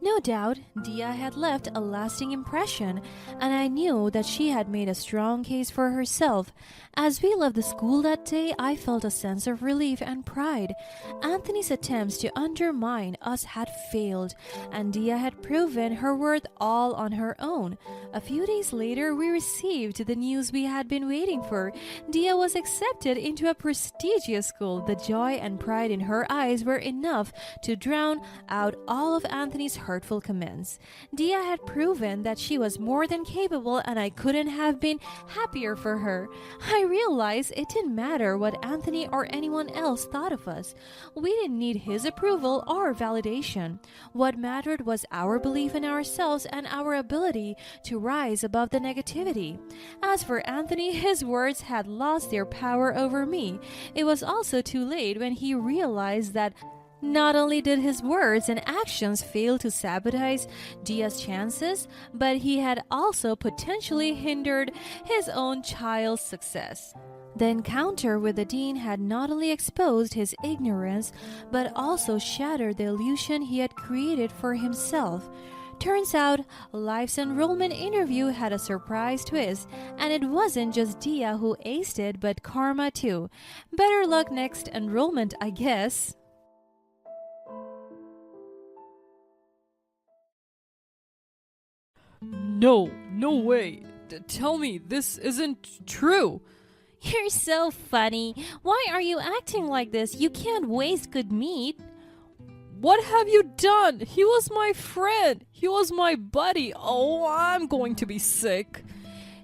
No doubt, Dia had left a lasting impression, and I knew that she had made a strong case for herself. As we left the school that day, I felt a sense of relief and pride. Anthony's attempts to undermine us had failed, and Dia had proven her worth all on her own. A few days later, we received the news we had been waiting for. Dia was accepted into a prestigious school. The joy and pride in her eyes were enough to drown out all of Anthony's hurtful comments. Dia had proven that she was more than capable, and I couldn't have been happier for her. I realized it didn't matter what Anthony or anyone else thought of us. We didn't need his approval or validation. What mattered was our belief in ourselves and our ability to rise above the negativity. As for Anthony, his words had lost their power over me. It was also too late when he realized that not only did his words and actions fail to sabotage Dia's chances, but he had also potentially hindered his own child's success. The encounter with the dean had not only exposed his ignorance, but also shattered the illusion he had created for himself. Turns out, life's enrollment interview had a surprise twist, and it wasn't just Dia who aced it, but karma too. Better luck next enrollment, I guess. No way. Tell me, this isn't true. You're so funny. Why are you acting like this? You can't waste good meat. What have you done? He was my friend. He was my buddy. Oh, I'm going to be sick.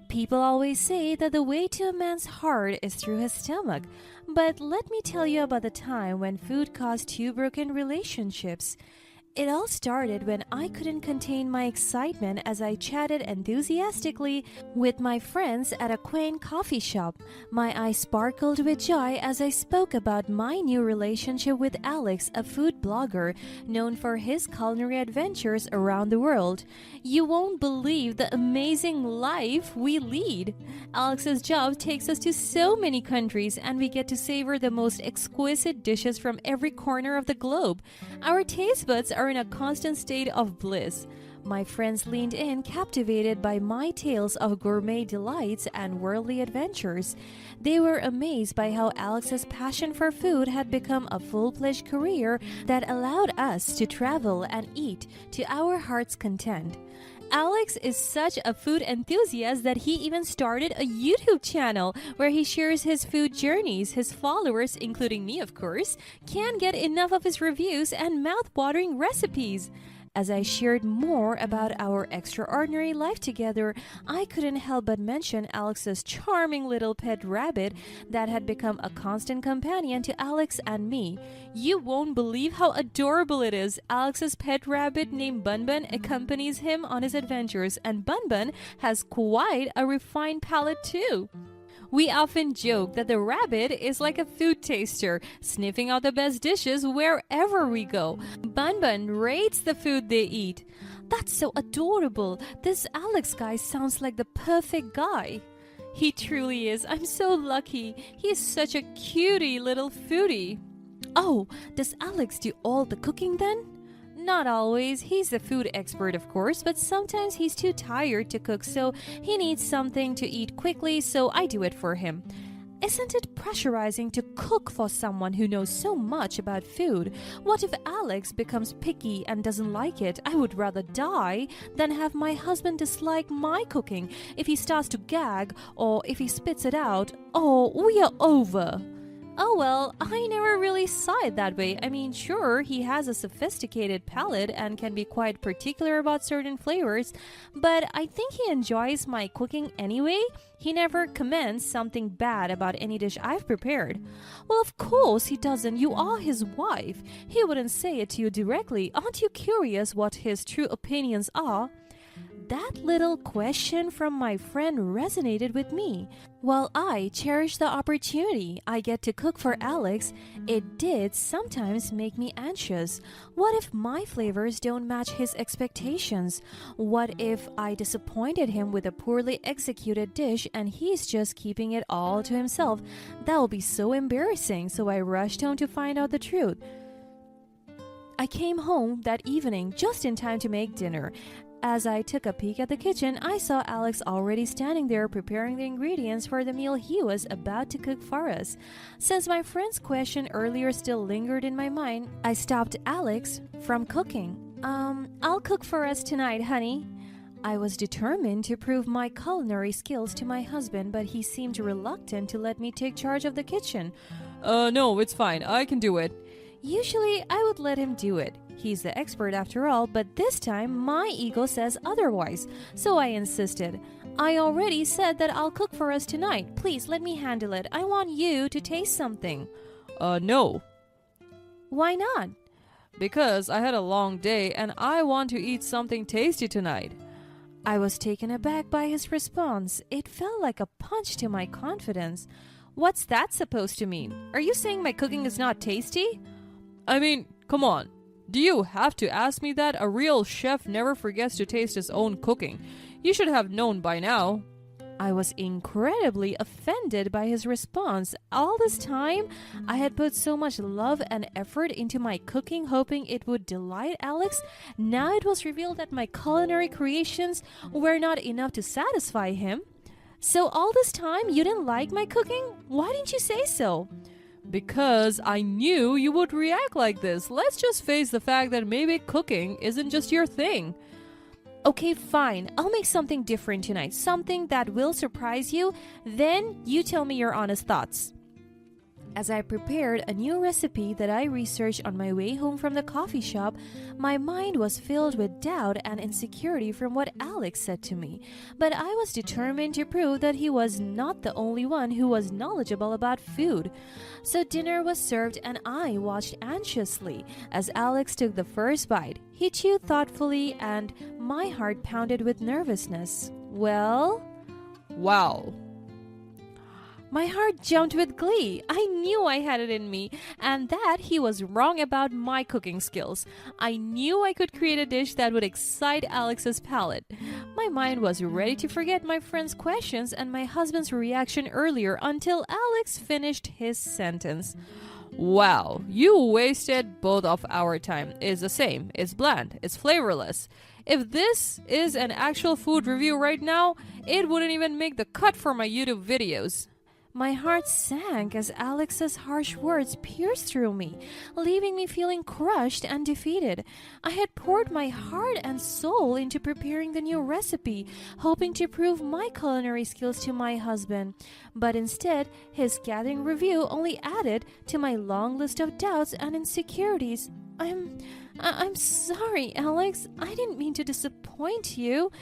People always say that the way to a man's heart is through his stomach. But let me tell you about the time when food caused 2 broken relationships. It all started when I couldn't contain my excitement as I chatted enthusiastically with my friends at a quaint coffee shop. My eyes sparkled with joy as I spoke about my new relationship with Alex, a food blogger known for his culinary adventures around the world. You won't believe the amazing life we lead. Alex's job takes us to so many countries, and we get to savor the most exquisite dishes from every corner of the globe. Our taste buds are in a constant state of bliss. My friends leaned in, captivated by my tales of gourmet delights and worldly adventures. They were amazed by how Alex's passion for food had become a full-fledged career that allowed us to travel and eat to our heart's content. Alex is such a food enthusiast that he even started a YouTube channel where he shares his food journeys. His followers, including me of course, can't get enough of his reviews and mouth-watering recipes. As I shared more about our extraordinary life together, I couldn't help but mention Alex's charming little pet rabbit that had become a constant companion to Alex and me. You won't believe how adorable it is. Alex's pet rabbit named Bun Bun accompanies him on his adventures, and Bun Bun has quite a refined palate too. We often joke that the rabbit is like a food taster, sniffing out the best dishes wherever we go. Bun Bun rates the food they eat. That's so adorable. This Alex guy sounds like the perfect guy. He truly is. I'm so lucky. He is such a cutie little foodie. Oh, does Alex do all the cooking then? Not always. He's the food expert, of course, but sometimes he's too tired to cook, so he needs something to eat quickly, so I do it for him. Isn't it pressurizing to cook for someone who knows so much about food? What if Alex becomes picky and doesn't like it? I would rather die than have my husband dislike my cooking. If he starts to gag or if he spits it out, oh, we are over. Oh well, I never really saw it that way. I mean, sure, he has a sophisticated palate and can be quite particular about certain flavors, but I think he enjoys my cooking anyway. He never comments something bad about any dish I've prepared. Well, of course he doesn't. You are his wife. He wouldn't say it to you directly. Aren't you curious what his true opinions are? That little question from my friend resonated with me. While I cherish the opportunity I get to cook for Alex, it did sometimes make me anxious. What if my flavors don't match his expectations? What if I disappointed him with a poorly executed dish and he's just keeping it all to himself? That would be so embarrassing, so I rushed home to find out the truth. I came home that evening just in time to make dinner. As I took a peek at the kitchen, I saw Alex already standing there preparing the ingredients for the meal he was about to cook for us. Since my friend's question earlier still lingered in my mind, I stopped Alex from cooking. I'll cook for us tonight, honey. I was determined to prove my culinary skills to my husband, but he seemed reluctant to let me take charge of the kitchen. No, it's fine. I can do it. Usually, I would let him do it. He's the expert after all, but this time my ego says otherwise, so I insisted. I already said that I'll cook for us tonight. Please let me handle it. I want you to taste something. No. Why not? Because I had a long day and I want to eat something tasty tonight. I was taken aback by his response. It felt like a punch to my confidence. What's that supposed to mean? Are you saying my cooking is not tasty? I mean, come on. Do you have to ask me that? A real chef never forgets to taste his own cooking. You should have known by now. I was incredibly offended by his response. All this time, I had put so much love and effort into my cooking, hoping it would delight Alex. Now it was revealed that my culinary creations were not enough to satisfy him. So all this time, you didn't like my cooking? Why didn't you say so? Because I knew you would react like this. Let's just face the fact that maybe cooking isn't just your thing. Okay, fine. I'll make something different tonight. Something that will surprise you. Then you tell me your honest thoughts. As I prepared a new recipe that I researched on my way home from the coffee shop, my mind was filled with doubt and insecurity from what Alex said to me. But I was determined to prove that he was not the only one who was knowledgeable about food. So dinner was served and I watched anxiously as Alex took the first bite. He chewed thoughtfully and my heart pounded with nervousness. Well? Wow. My heart jumped with glee. I knew I had it in me, and that he was wrong about my cooking skills. I knew I could create a dish that would excite Alex's palate. My mind was ready to forget my friend's questions and my husband's reaction earlier until Alex finished his sentence. Wow, you wasted both of our time. It's the same. It's bland. It's flavorless. If this is an actual food review right now, it wouldn't even make the cut for my YouTube videos. My heart sank as Alex's harsh words pierced through me, leaving me feeling crushed and defeated. I had poured my heart and soul into preparing the new recipe, hoping to prove my culinary skills to my husband. But instead, his scathing review only added to my long list of doubts and insecurities. I'm sorry, Alex. I didn't mean to disappoint you.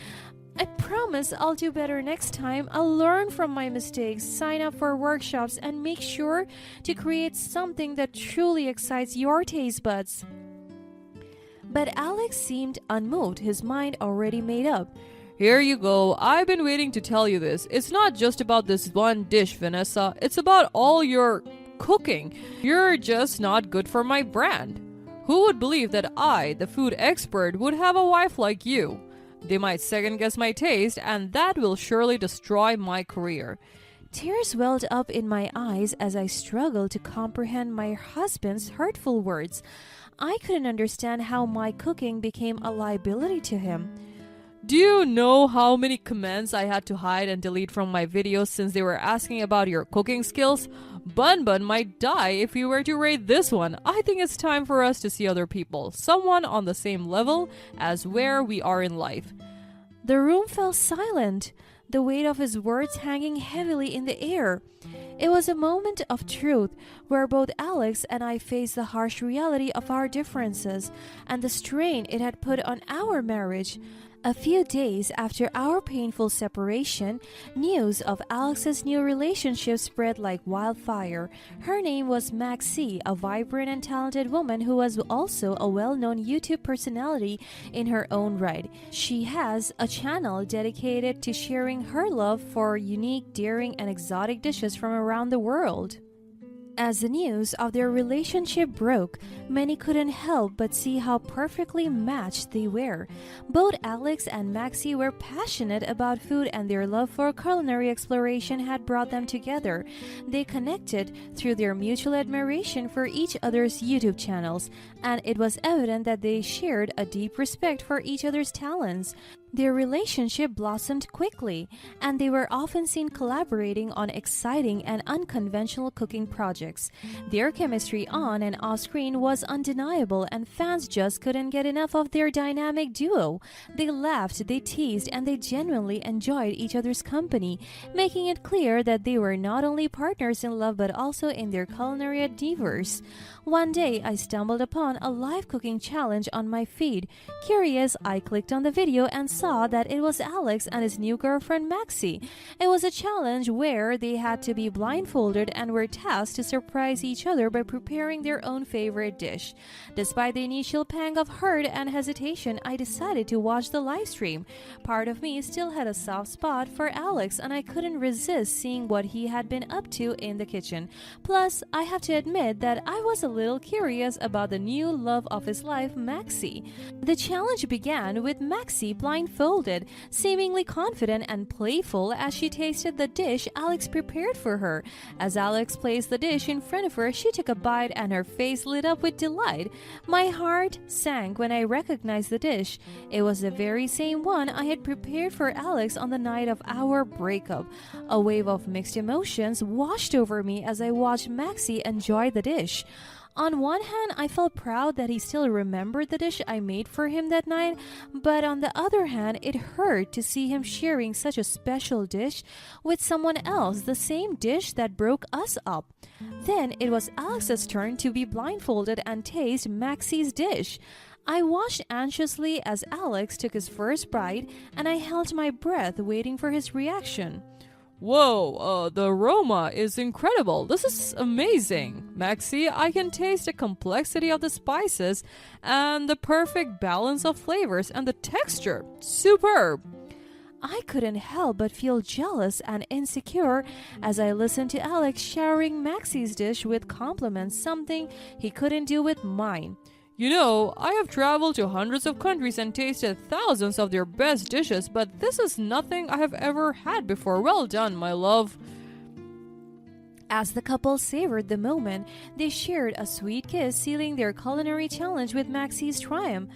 I promise I'll do better next time. I'll learn from my mistakes, sign up for workshops, and make sure to create something that truly excites your taste buds. But Alex seemed unmoved, his mind already made up. Here you go. I've been waiting to tell you this. It's not just about this one dish, Vanessa. It's about all your cooking. You're just not good for my brand. Who would believe that I, the food expert, would have a wife like you? They might second-guess my taste, and that will surely destroy my career. Tears welled up in my eyes as I struggled to comprehend my husband's hurtful words. I couldn't understand how my cooking became a liability to him. Do you know how many comments I had to hide and delete from my videos since they were asking about your cooking skills? Bun Bun might die if you were to rate this one. I think it's time for us to see other people, someone on the same level as where we are in life. The room fell silent. the weight of his words hanging heavily in the air. It was a moment of truth where both Alex and I faced the harsh reality of our differences and the strain it had put on our marriage. A few days after our painful separation, news of Alex's new relationship spread like wildfire. Her name was Maxie, a vibrant and talented woman who was also a well-known YouTube personality in her own right. She has a channel dedicated to sharing her love for unique, daring, and exotic dishes from around the world. As the news of their relationship broke, many couldn't help but see how perfectly matched they were. Both Alex and Maxie were passionate about food, and their love for culinary exploration had brought them together. They connected through their mutual admiration for each other's YouTube channels, and it was evident that they shared a deep respect for each other's talents. Their relationship blossomed quickly, and they were often seen collaborating on exciting and unconventional cooking projects. Their chemistry on and off screen was undeniable, and fans just couldn't get enough of their dynamic duo. They laughed, they teased, and they genuinely enjoyed each other's company, making it clear that they were not only partners in love but also in their culinary endeavors. One day, I stumbled upon a live cooking challenge on my feed. Curious, I clicked on the video and saw that it was Alex and his new girlfriend Maxie. It was a challenge where they had to be blindfolded and were tasked to surprise each other by preparing their own favorite dish. Despite the initial pang of hurt and hesitation, I decided to watch the live stream. Part of me still had a soft spot for Alex, and I couldn't resist seeing what he had been up to in the kitchen. Plus, I have to admit that I was a little curious about the new love of his life, Maxie. The challenge began with Maxie blindfolded, seemingly confident and playful as she tasted the dish Alex prepared for her. As Alex placed the dish in front of her, she took a bite and her face lit up with delight. My heart sank when I recognized the dish. It was the very same one I had prepared for Alex on the night of our breakup. A wave of mixed emotions washed over me as I watched Maxie enjoy the dish. On one hand, I felt proud that he still remembered the dish I made for him that night, but on the other hand, it hurt to see him sharing such a special dish with someone else, the same dish that broke us up. Then it was Alex's turn to be blindfolded and taste Maxie's dish. I watched anxiously as Alex took his first bite, and I held my breath waiting for his reaction. Whoa, the aroma is incredible. This is amazing. Maxie, I can taste the complexity of the spices and the perfect balance of flavors and the texture. Superb. I couldn't help but feel jealous and insecure as I listened to Alex showering Maxie's dish with compliments, something he couldn't do with mine. You know, I have traveled to hundreds of countries and tasted thousands of their best dishes, but this is nothing I have ever had before. Well done, my love. As the couple savored the moment, they shared a sweet kiss, sealing their culinary challenge with Maxie's triumph.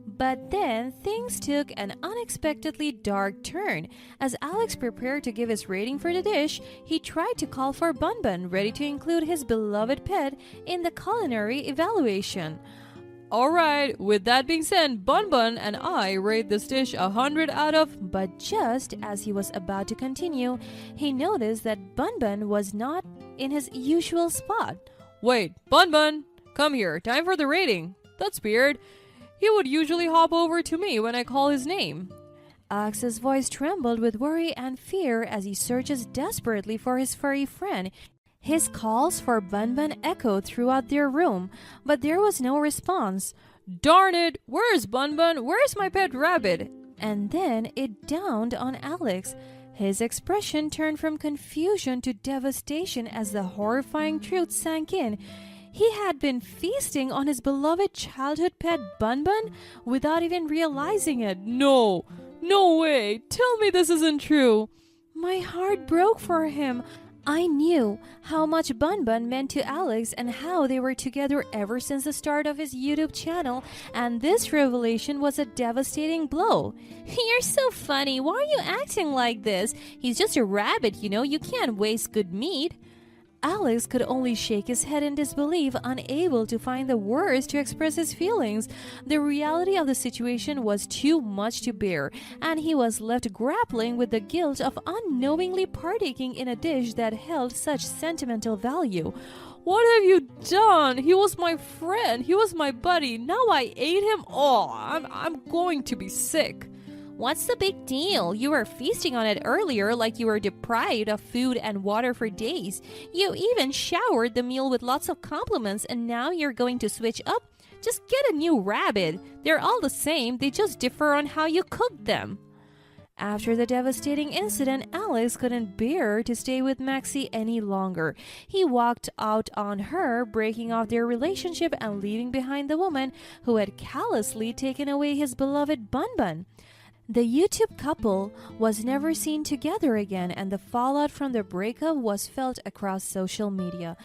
But then things took an unexpectedly dark turn. As Alex prepared to give his rating for the dish, he tried to call for Bun Bun, ready to include his beloved pet in the culinary evaluation. Alright, with that being said, Bun Bun and I rate this dish 100 out of... But just as he was about to continue, he noticed that Bun Bun was not in his usual spot. Wait, Bun Bun, come here, time for the rating. That's weird. He would usually hop over to me when I call his name. Alex's voice trembled with worry and fear as he searches desperately for his furry friend. His calls for Bun Bun echoed throughout their room, but there was no response. Darn it! Where's Bun Bun? Where's my pet rabbit? And then it dawned on Alex. His expression turned from confusion to devastation as the horrifying truth sank in. He had been feasting on his beloved childhood pet Bun Bun without even realizing it. No way! Tell me this isn't true! My heart broke for him. I knew how much Bun Bun meant to Alex and how they were together ever since the start of his YouTube channel, and this revelation was a devastating blow. You're so funny. Why are you acting like this? He's just a rabbit, you know. You can't waste good meat. Alex could only shake his head in disbelief, unable to find the words to express his feelings. The reality of the situation was too much to bear, and he was left grappling with the guilt of unknowingly partaking in a dish that held such sentimental value. What have you done? He was my friend. He was my buddy. Now I ate him. Oh, I'm going to be sick. What's the big deal? You were feasting on it earlier like you were deprived of food and water for days. You even showered the meal with lots of compliments, and now you're going to switch up? Just get a new rabbit. They're all the same, they just differ on how you cook them. After the devastating incident, Alex couldn't bear to stay with Maxie any longer. He walked out on her, breaking off their relationship and leaving behind the woman who had callously taken away his beloved Bun Bun. The YouTube couple was never seen together again, and the fallout from the breakup was felt across social media.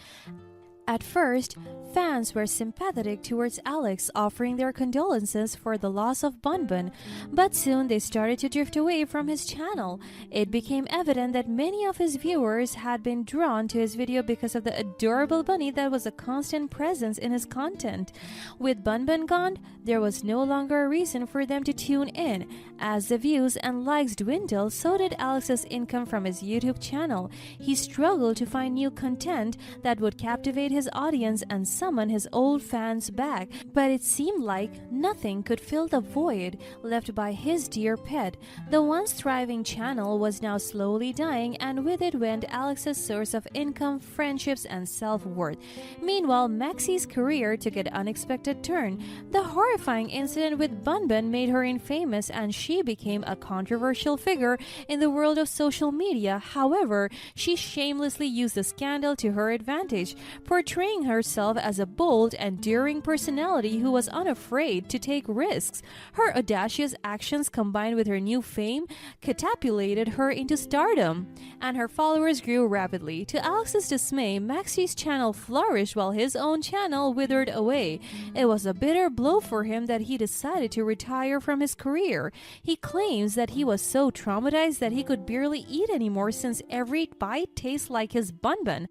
At first, fans were sympathetic towards Alex, offering their condolences for the loss of Bun Bun, but soon they started to drift away from his channel. It became evident that many of his viewers had been drawn to his video because of the adorable bunny that was a constant presence in his content. With Bun Bun gone, there was no longer a reason for them to tune in. As the views and likes dwindled, so did Alex's income from his YouTube channel. He struggled to find new content that would captivate his audience and summon his old fans back, but it seemed like nothing could fill the void left by his dear pet. The once thriving channel was now slowly dying, and with it went Alex's source of income, friendships, and self-worth. Meanwhile, Maxie's career took an unexpected turn. The horrifying incident with Bun Bun made her infamous, and she became a controversial figure in the world of social media. However, she shamelessly used the scandal to her advantage, portraying herself as a bold and daring personality who was unafraid to take risks. Her audacious actions, combined with her new fame, catapulted her into stardom, and her followers grew rapidly. To Alex's dismay, Maxie's channel flourished while his own channel withered away. It was a bitter blow for him that he decided to retire from his career. He claims that he was so traumatized that he could barely eat anymore since every bite tastes like his Bun Bun.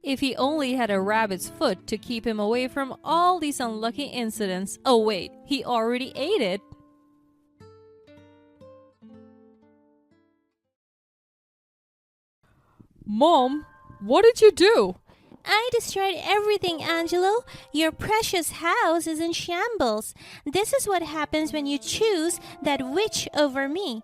If he only had a rabbit's foot to keep him away from all these unlucky incidents. Oh wait, he already ate it. Mom, what did you do? I destroyed everything, Angelo. Your precious house is in shambles. This is what happens when you choose that witch over me.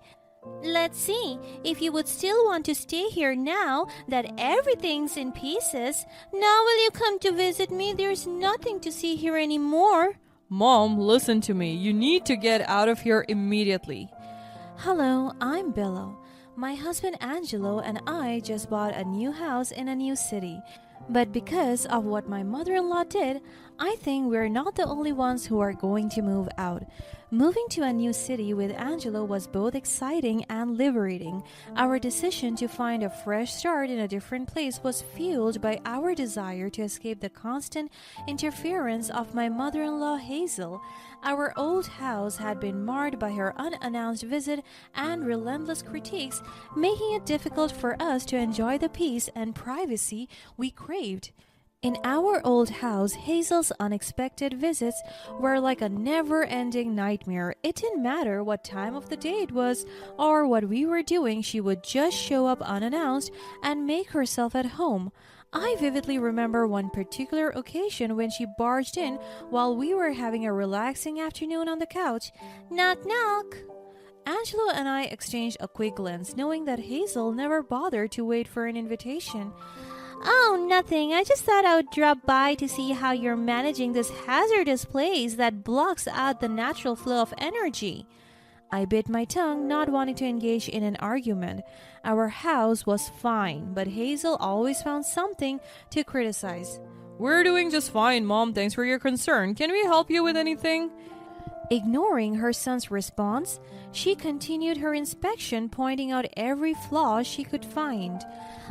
Let's see, if you would still want to stay here now that everything's in pieces. Now will you come to visit me? There's nothing to see here anymore. Mom, listen to me. You need to get out of here immediately. Hello, I'm Billo. My husband Angelo and I just bought a new house in a new city. But because of what my mother-in-law did, I think we're not the only ones who are going to move out. Moving to a new city with Angelo was both exciting and liberating. Our decision to find a fresh start in a different place was fueled by our desire to escape the constant interference of my mother-in-law Hazel. Our old house had been marred by her unannounced visit and relentless critiques, making it difficult for us to enjoy the peace and privacy we craved. In our old house, Hazel's unexpected visits were like a never-ending nightmare. It didn't matter what time of the day it was or what we were doing, she would just show up unannounced and make herself at home. I vividly remember one particular occasion when she barged in while we were having a relaxing afternoon on the couch. Knock, knock. Angelo and I exchanged a quick glance, knowing that Hazel never bothered to wait for an invitation. Oh, nothing. I just thought I would drop by to see how you're managing this hazardous place that blocks out the natural flow of energy. I bit my tongue, not wanting to engage in an argument. Our house was fine, but Hazel always found something to criticize. We're doing just fine, Mom. Thanks for your concern. Can we help you with anything? Ignoring her son's response, she continued her inspection, pointing out every flaw she could find.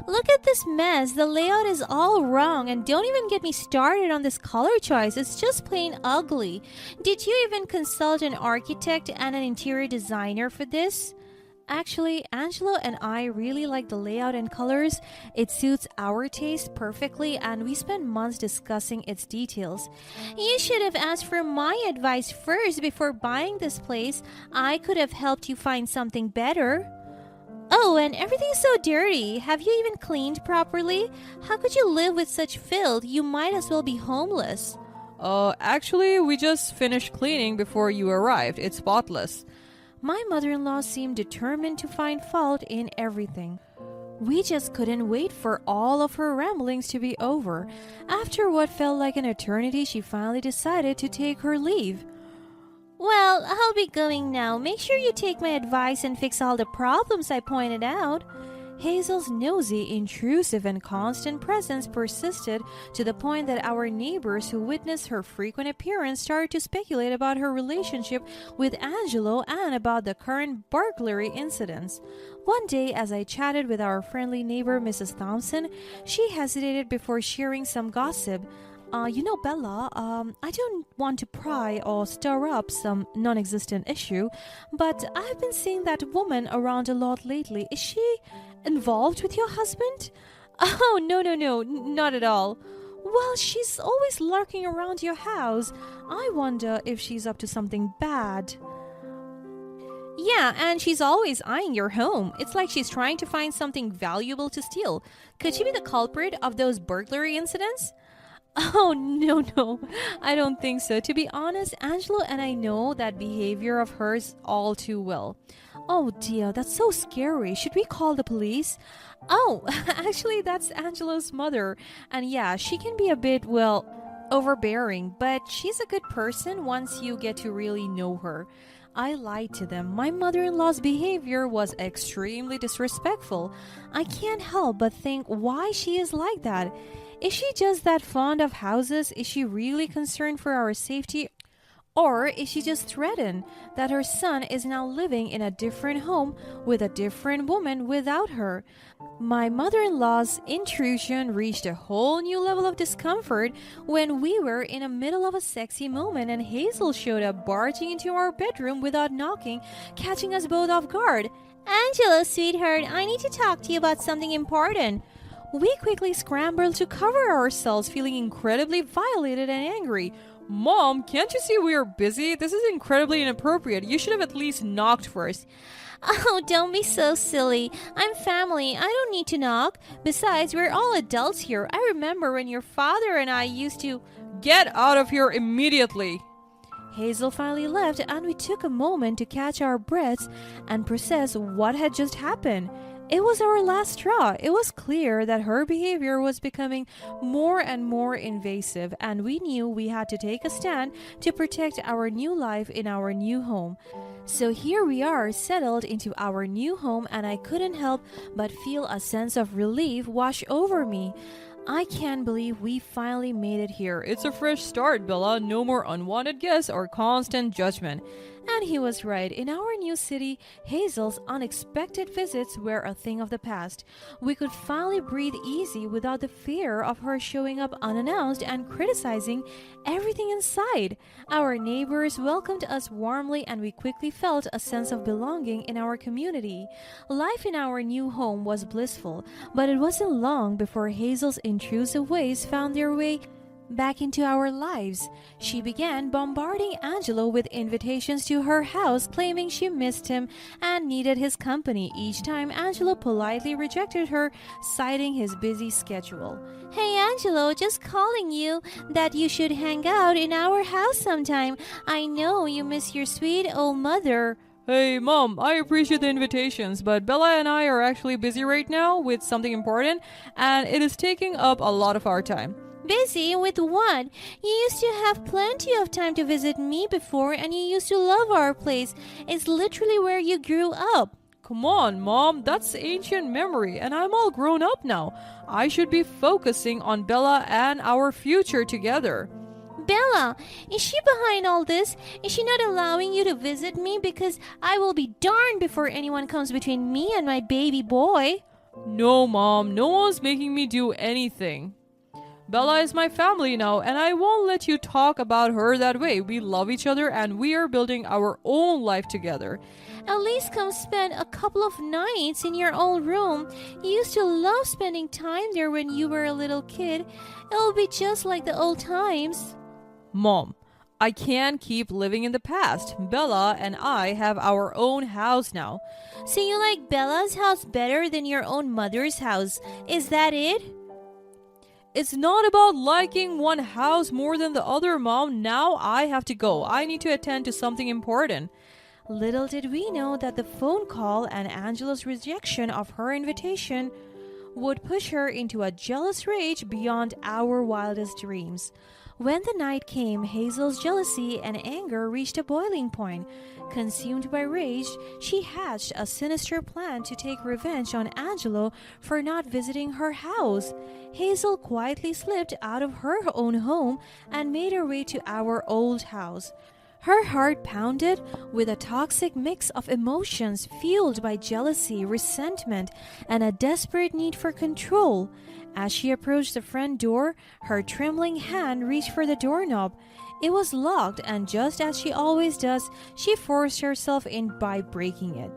Look at this mess. The layout is all wrong, and don't even get me started on this color choice. It's just plain ugly. Did you even consult an architect and an interior designer for this? Actually, Angelo and I really like the layout and colors. It suits our taste perfectly, and we spent months discussing its details. You should have asked for my advice first before buying this place. I could have helped you find something better. Oh, and everything's so dirty. Have you even cleaned properly? How could you live with such filth? You might as well be homeless. Actually, we just finished cleaning before you arrived. It's spotless. My mother-in-law seemed determined to find fault in everything. We just couldn't wait for all of her ramblings to be over. After what felt like an eternity, she finally decided to take her leave. Well, I'll be going now. Make sure you take my advice and fix all the problems I pointed out. Hazel's nosy, intrusive, and constant presence persisted to the point that our neighbors who witnessed her frequent appearance started to speculate about her relationship with Angelo and about the current burglary incidents. One day, as I chatted with our friendly neighbor, Mrs. Thompson, she hesitated before sharing some gossip. Bella, I don't want to pry or stir up some non existent issue, but I've been seeing that woman around a lot lately. Is she involved with your husband? Oh, no, not at all. Well, she's always lurking around your house. I wonder if she's up to something bad. Yeah, and she's always eyeing your home. It's like she's trying to find something valuable to steal. Could she be the culprit of those burglary incidents? Oh, no, I don't think so. To be honest, Angelo and I know that behavior of hers all too well. Oh dear, that's so scary. Should we call the police? Oh, actually, that's Angelo's mother. And yeah, she can be a bit, overbearing, but she's a good person once you get to really know her. I lied to them. My mother-in-law's behavior was extremely disrespectful. I can't help but think why she is like that. Is she just that fond of houses? Is she really concerned for our safety? Or is she just threatened that her son is now living in a different home with a different woman without her? My mother-in-law's intrusion reached a whole new level of discomfort when we were in the middle of a sexy moment and Hazel showed up barging into our bedroom without knocking, catching us both off guard. Angelo, sweetheart, I need to talk to you about something important. We quickly scrambled to cover ourselves, feeling incredibly violated and angry. Mom, can't you see we are busy? This is incredibly inappropriate. You should have at least knocked first. Oh, don't be so silly. I'm family. I don't need to knock. Besides, we're all adults here. I remember when your father and I used to... Get out of here immediately. Hazel finally left and we took a moment to catch our breaths and process what had just happened. It was our last straw. It was clear that her behavior was becoming more and more invasive, and we knew we had to take a stand to protect our new life in our new home. So here we are, settled into our new home, and I couldn't help but feel a sense of relief wash over me. I can't believe we finally made it here. It's a fresh start, Bella. No more unwanted guests or constant judgment. And he was right. In our new city, Hazel's unexpected visits were a thing of the past. We could finally breathe easy without the fear of her showing up unannounced and criticizing everything in sight. Our neighbors welcomed us warmly and we quickly felt a sense of belonging in our community. Life in our new home was blissful, but it wasn't long before Hazel's intrusive ways found their way back into our lives. She began bombarding Angelo with invitations to her house, claiming she missed him and needed his company. Each time, Angelo politely rejected her, citing his busy schedule. Hey Angelo, just calling you that you should hang out in our house sometime. I know you miss your sweet old mother. Hey, Mom, I appreciate the invitations, but Bella and I are actually busy right now with something important, and it is taking up a lot of our time. Busy with what? You used to have plenty of time to visit me before and you used to love our place. It's literally where you grew up. Come on, Mom, that's ancient memory and I'm all grown up now. I should be focusing on Bella and our future together. Bella, is she behind all this? Is she not allowing you to visit me? Because I will be darned before anyone comes between me and my baby boy. No, Mom, no one's making me do anything. Bella is my family now, and I won't let you talk about her that way. We love each other and we are building our own life together. At least come spend a couple of nights in your own room. You used to love spending time there when you were a little kid. It'll be just like the old times. Mom, I can't keep living in the past. Bella and I have our own house now. So you like Bella's house better than your own mother's house? Is that it? It's not about liking one house more than the other, Mom. Now I have to go. I need to attend to something important. Little did we know that the phone call and Angela's rejection of her invitation would push her into a jealous rage beyond our wildest dreams. When the night came, Hazel's jealousy and anger reached a boiling point. Consumed by rage, she hatched a sinister plan to take revenge on Angelo for not visiting her house. Hazel quietly slipped out of her own home and made her way to our old house. Her heart pounded with a toxic mix of emotions fueled by jealousy, resentment, and a desperate need for control. As she approached the front door, her trembling hand reached for the doorknob. It was locked, and just as she always does, she forced herself in by breaking it.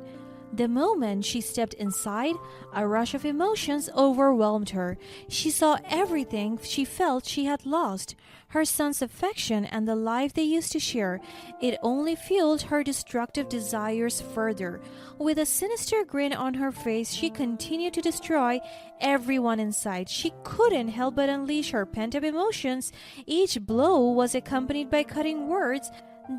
The moment she stepped inside, a rush of emotions overwhelmed her. She saw everything she felt she had lost, her son's affection and the life they used to share. It only fueled her destructive desires further. With a sinister grin on her face, she continued to destroy everyone in sight. She couldn't help but unleash her pent-up emotions. Each blow was accompanied by cutting words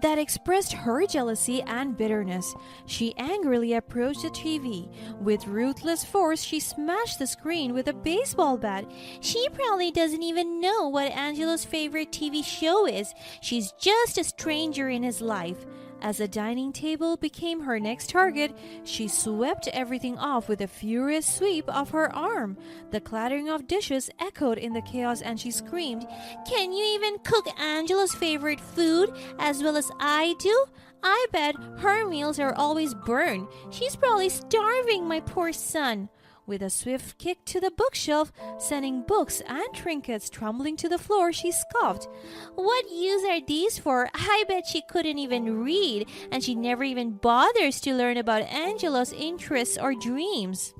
that expressed her jealousy and bitterness. She angrily approached the TV. With ruthless force, she smashed the screen with a baseball bat. She probably doesn't even know what Angelo's favorite TV show is. She's just a stranger in his life. As the dining table became her next target, she swept everything off with a furious sweep of her arm. The clattering of dishes echoed in the chaos and she screamed, "Can you even cook Angela's favorite food as well as I do? I bet her meals are always burned. She's probably starving, my poor son." With a swift kick to the bookshelf, sending books and trinkets tumbling to the floor, she scoffed, "What use are these for? I bet she couldn't even read, and she never even bothers to learn about Angelo's interests or dreams."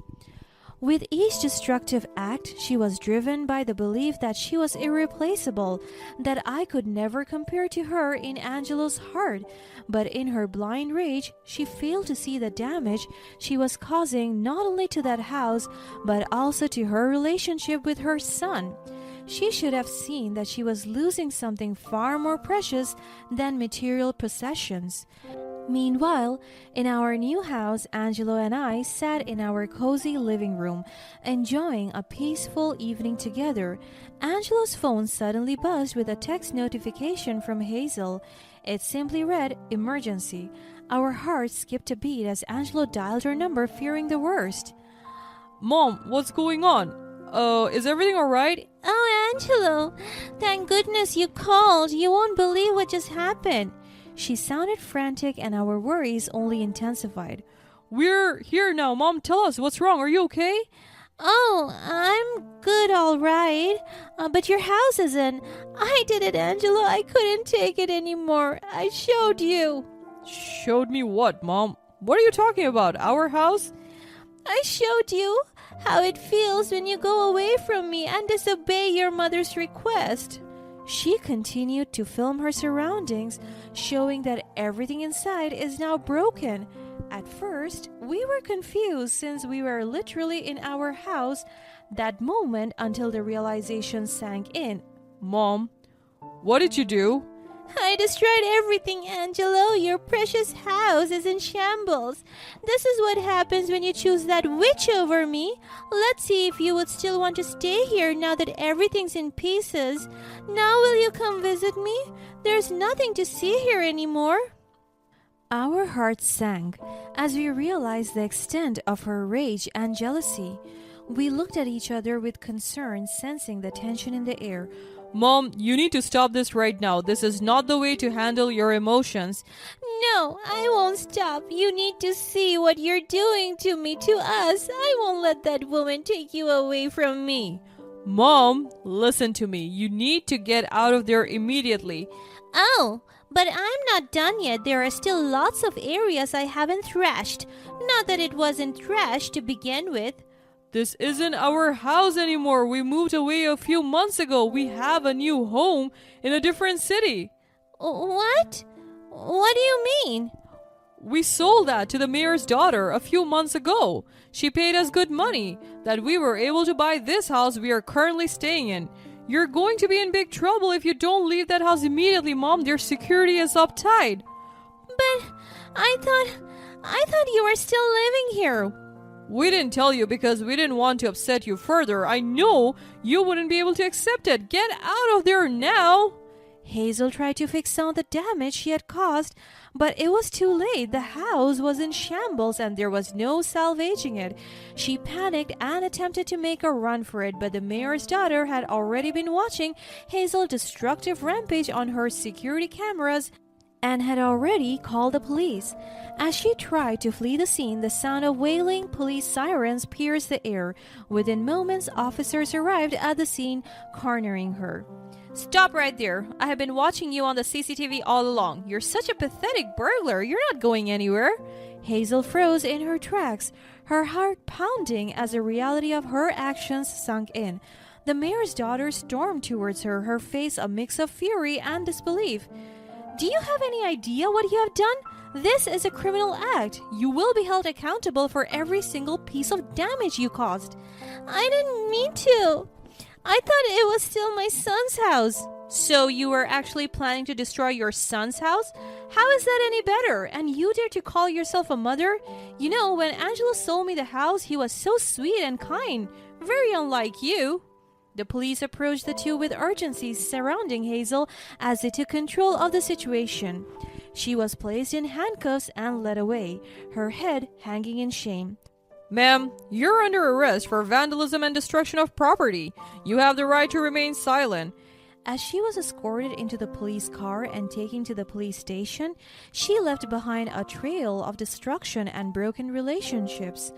With each destructive act, she was driven by the belief that she was irreplaceable, that I could never compare to her in Angelo's heart. But in her blind rage, she failed to see the damage she was causing not only to that house, but also to her relationship with her son. She should have seen that she was losing something far more precious than material possessions. Meanwhile, in our new house, Angelo and I sat in our cozy living room, enjoying a peaceful evening together. Angelo's phone suddenly buzzed with a text notification from Hazel. It simply read, "Emergency." Our hearts skipped a beat as Angelo dialed her number, fearing the worst. Mom, what's going on? Is everything alright? "Oh, Angelo, thank goodness you called. You won't believe what just happened." She sounded frantic and our worries only intensified. We're here now, Mom. Tell us, what's wrong? Are you okay? "Oh, I'm good, all right. But your house isn't. I did it, Angelo. I couldn't take it anymore. I showed you." Showed me what, Mom? What are you talking about? Our house? "I showed you how it feels when you go away from me and disobey your mother's request." She continued to film her surroundings, showing that everything inside is now broken. At first, we were confused since we were literally in our house that moment until the realization sank in. Mom, what did you do? "I destroyed everything, Angelo. Your precious house is in shambles. This is what happens when you choose that witch over me. Let's see if you would still want to stay here now that everything's in pieces. Now will you come visit me? There's nothing to see here anymore." Our hearts sank as we realized the extent of her rage and jealousy. We looked at each other with concern, sensing the tension in the air. Mom, you need to stop this right now. This is not the way to handle your emotions. "No, I won't stop. You need to see what you're doing to me, to us. I won't let that woman take you away from me." Mom, listen to me. You need to get out of there immediately. Oh, but I'm not done yet. There are still lots of areas I haven't thrashed. Not that it wasn't thrashed to begin with. This isn't our house anymore. We moved away a few months ago. We have a new home in a different city. What? What do you mean? We sold that to the mayor's daughter a few months ago. She paid us good money that we were able to buy this house we are currently staying in. You're going to be in big trouble if you don't leave that house immediately, Mom. Their security is uptight. But I thought you were still living here. We didn't tell you because we didn't want to upset you further. I know you wouldn't be able to accept it. Get out of there now. Hazel tried to fix some of the damage she had caused, but it was too late. The house was in shambles and there was no salvaging it. She panicked and attempted to make a run for it, but the mayor's daughter had already been watching Hazel's destructive rampage on her security cameras and had already called the police. As she tried to flee the scene, the sound of wailing police sirens pierced the air. Within moments, officers arrived at the scene, cornering her. Stop right there. I have been watching you on the CCTV all along. You're such a pathetic burglar. You're not going anywhere. Hazel froze in her tracks, her heart pounding as the reality of her actions sunk in. The mayor's daughter stormed towards her, her face a mix of fury and disbelief. Do you have any idea what you have done? This is a criminal act. You will be held accountable for every single piece of damage you caused. I didn't mean to. I thought it was still my son's house. So you were actually planning to destroy your son's house? How is that any better? And you dare to call yourself a mother? You know, when Angelo sold me the house, he was so sweet and kind. Very unlike you. The police approached the two with urgency, surrounding Hazel as they took control of the situation. She was placed in handcuffs and led away, her head hanging in shame. Ma'am, you're under arrest for vandalism and destruction of property. You have the right to remain silent. As she was escorted into the police car and taken to the police station, she left behind a trail of destruction and broken relationships.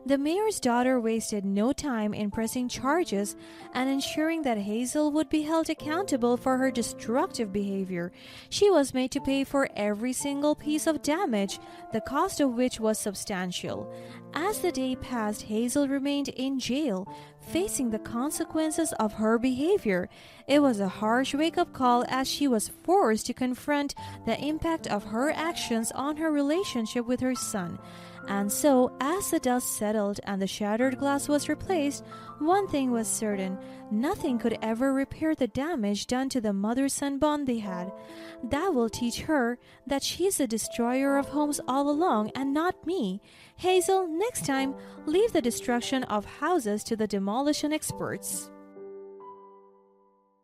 The mayor's daughter wasted no time in pressing charges and ensuring that Hazel would be held accountable for her destructive behavior. She was made to pay for every single piece of damage, the cost of which was substantial. As the day passed, Hazel remained in jail, facing the consequences of her behavior. It was a harsh wake-up call as she was forced to confront the impact of her actions on her relationship with her son. And so, as the dust settled and the shattered glass was replaced, one thing was certain: nothing could ever repair the damage done to the mother-son bond they had. That will teach her that she's the destroyer of homes all along and not me. Hazel, next time, leave the destruction of houses to the demolition experts.